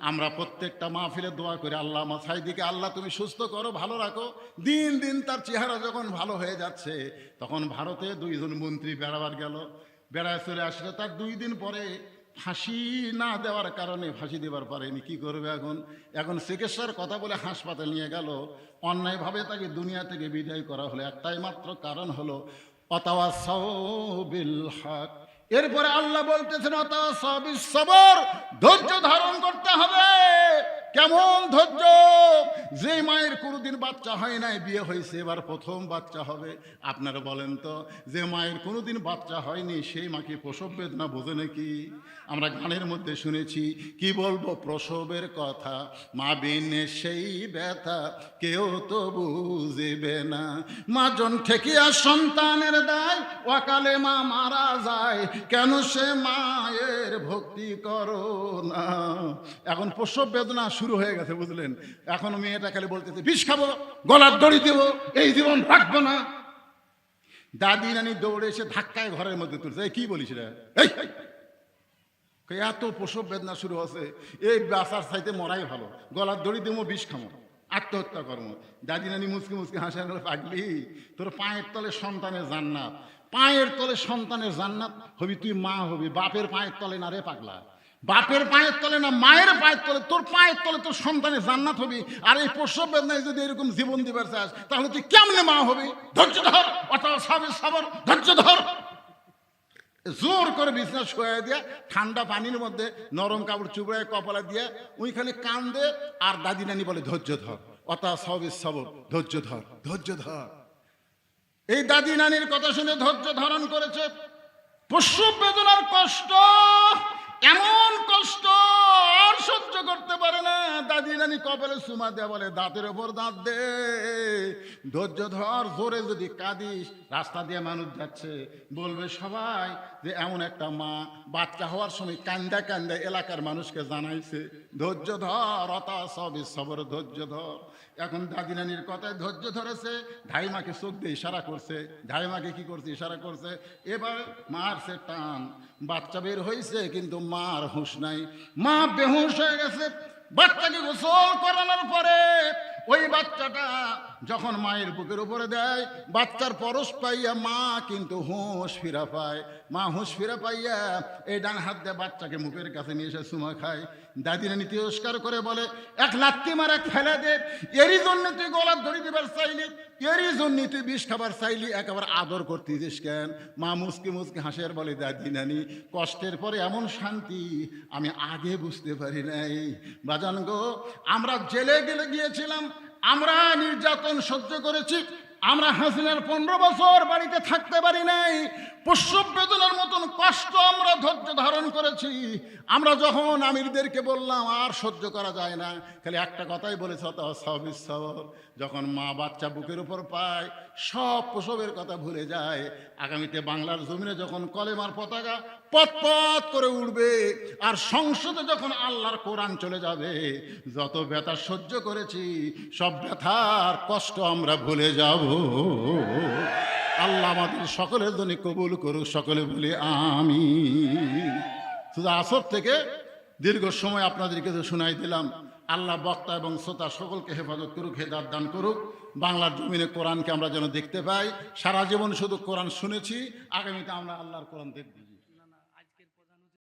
আমরা প্রত্যেকটা মাহফিলে দোয়া করি, আল্লামা সাইদিকে আল্লাহ তুমি সুস্থ করো, ভালো রাখো। দিন দিন তার চেহারা যখন ভালো হয়ে যাচ্ছে, তখন ভারতে 2 জন মন্ত্রী বেড়াবার গেল, বেড়ায় চলে আসলে তার 2 দিন পরে ফাঁসি না দেওয়ার কারণে ফাঁসি দেবার পারেনি। কি করবে এখন চিকিৎসার কথা বলে হাসপাতাল নিয়ে গেল, অন্যায়ভাবে তাকে দুনিয়া থেকে বিদায় করা হলো। একটাই মাত্র কারণ হলো ওয়াতাওয়াসাউ বিল হক। এরপরে আল্লাহ বলতেছেন ওয়াতাওয়াসাউ বিস সবর, ধৈর্য ধারণ করতে হবে। কেমন ধৈর্য? যে মায়ের কোনোদিন বাচ্চা হয় নাই, বিয়ে হয়েছে, এবার প্রথম বাচ্চা হবে। আপনারা বলেন তো, যে মায়ের কোনোদিন বাচ্চা হয়নি সেই মা কি প্রসব বেদনা বোঝে নাকি? আমরা গানের মধ্যে শুনেছি, কি বলবো প্রসবের কথা, মা বিনে সেই ব্যথা কেউ তো বুঝিবে না। মা জন ঠেকিয়া সন্তানের দায়, অকালে মা মারা যায়, কেন সে মায়ের ভক্তি করো না। এখন প্রসব বেদনা শুরু হয়ে গেছে, বুঝলেন? এখন মেয়েটা খালি বলতেছে, বিষ খাবো, গলার দড়ি দেবো, এই জীবন রাখবো না। দাদি নানি দৌড়ে এসে ধাক্কায় ঘরের মধ্যে তুলছে, কি বলিস রে? এত প্রসব বেদনা শুরু হচ্ছে, এই বাসার চাইতে মরাই ভালো, গলার দড়ি দেবো, বিষ খামো, আত্মহত্যা কর্ম। দাদি নানি মুসকি মুসকি হাসে, পাগলি, তোর পায়ের তলে সন্তানের জান্নাত, পায়ের তলে সন্তানের জান্নাত হবি, তুই মা হবি, বাপের পায়ের তলে না রে পাগলা, বাপের পায়ের তলে না, মায়ের পায়ের তলে, তোর পায়ের তলে তোর সন্তানের জান্নাত হবি। আর এই প্রসব বেদনায় যদি এরকম জীবন দিবার চাস, তাহলে তুই কেমনে মা হবি? ধৈর্য ধর, অথবা সবর, ধৈর্য ধর। জোর করে বিছনা শুয়ে দিয়া ঠান্ডা পানির মধ্যে নরম কাপড় চুবড়ায় কপালে দিয়ে ওইখানে কান্দে, আর দাদি নানি বলে ধৈর্য ধর, অথবা সবর, ধৈর্য ধর, ধৈর্য ধর। এই দাদি নানির কথা শুনে ধৈর্য ধারণ করেছে। প্রসব বেদনার কষ্ট, এমন কষ্ট আর সহ্য করতে পারে না। দাদি নানি কপালে চুমা দেয়া বলে দাঁতের ওপর দাঁত দে, ধৈর্য ধর, জোরে যদি কাঁদিস রাস্তা দিয়ে মানুষ যাচ্ছে বলবে সবাই যে এমন একটা মা বাচ্চা হওয়ার সময় কান্দা কান্দা এলাকার মানুষকে জানাইছে ধৈর্য ধর, অতা সবই সবর, ধৈর্য ধর। এখন দাদি নানির কথায় ধৈর্য ধরেছে, ধাইমাকে চোখ দিয়ে ইশারা করছে, ধাইমাকে কি করছে ইশারা করছে, এবার মারছে টান, বাচ্চা বের হয়েছে কিন্তু মার হুঁশ নাই, মা বেহুশ হয়ে গেছে। বাচ্চাকে গোসল করানোর পরে ওই বাচ্চাটা যখন মায়ের বুকের উপরে দেয়, বাচ্চার পরশ পাইয়া মা কিন্তু হুঁশ ফিরা পায়। মা হুঁশ ফিরা পাইয়া এই ডান হাত দিয়ে বাচ্চাকে মুখের কাছে নিয়ে এসে চুমা খায়। দাদি নানি তিরস্কার করে বলে এক লাত্তি মার এক ফেলে দে, এরই জন্য তুই গলার ধরে দিবার চাইলি, এরই জন্য তুই বিষ খাবার চাইলি, একেবারে আদর করতেছিস কেন? মা মুসকি মুসকি হাসের বলে দাদি নানি কষ্টের পরে এমন শান্তি আমি আগে বুঝতে পারি নাই। বাজান গো, আমরা জেলে গিয়েছিলাম, আমরা নির্যাতন সহ্য করেছি, আমরা হাসিনার 15 বছর বাড়িতে থাকতে পারি নাই, প্রসব বেদনার মতন কষ্ট আমরা ধৈর্য ধারণ করেছি। আমরা যখন আমিরদেরকে বললাম আর সহ্য করা যায় না, খালি একটা কথাই বলেছ সবর, যখন মা বাচ্চা বুকের উপর পায় সব প্রসবের কথা ভুলে যায়। আগামীতে বাংলার জমিনে যখন কলেমার পতাকা পথ পথ করে উঠবে আর সংসদে যখন আল্লাহর কোরআন চলে যাবে, যত ব্যথা সহ্য করেছি সব ব্যথার কষ্ট আমরা ভুলে যাব। আল্লাহ আমাদের সকলের জন্য কবুল করুক, সকলে বলে আমিন। শুধু আসর থেকে দীর্ঘ সময় আপনাদেরকে তো শোনাই দিলাম। আল্লাহ বক্তা এবং শ্রোতা সকলকে হেফাজত করুক, হেদায়েত দান করুক। বাংলার জমিনে কোরআনকে আমরা যেন দেখতে পাই। সারা জীবন শুধু কোরআন শুনেছি, আগামীতে আমরা আল্লাহর কোরআন দেখব।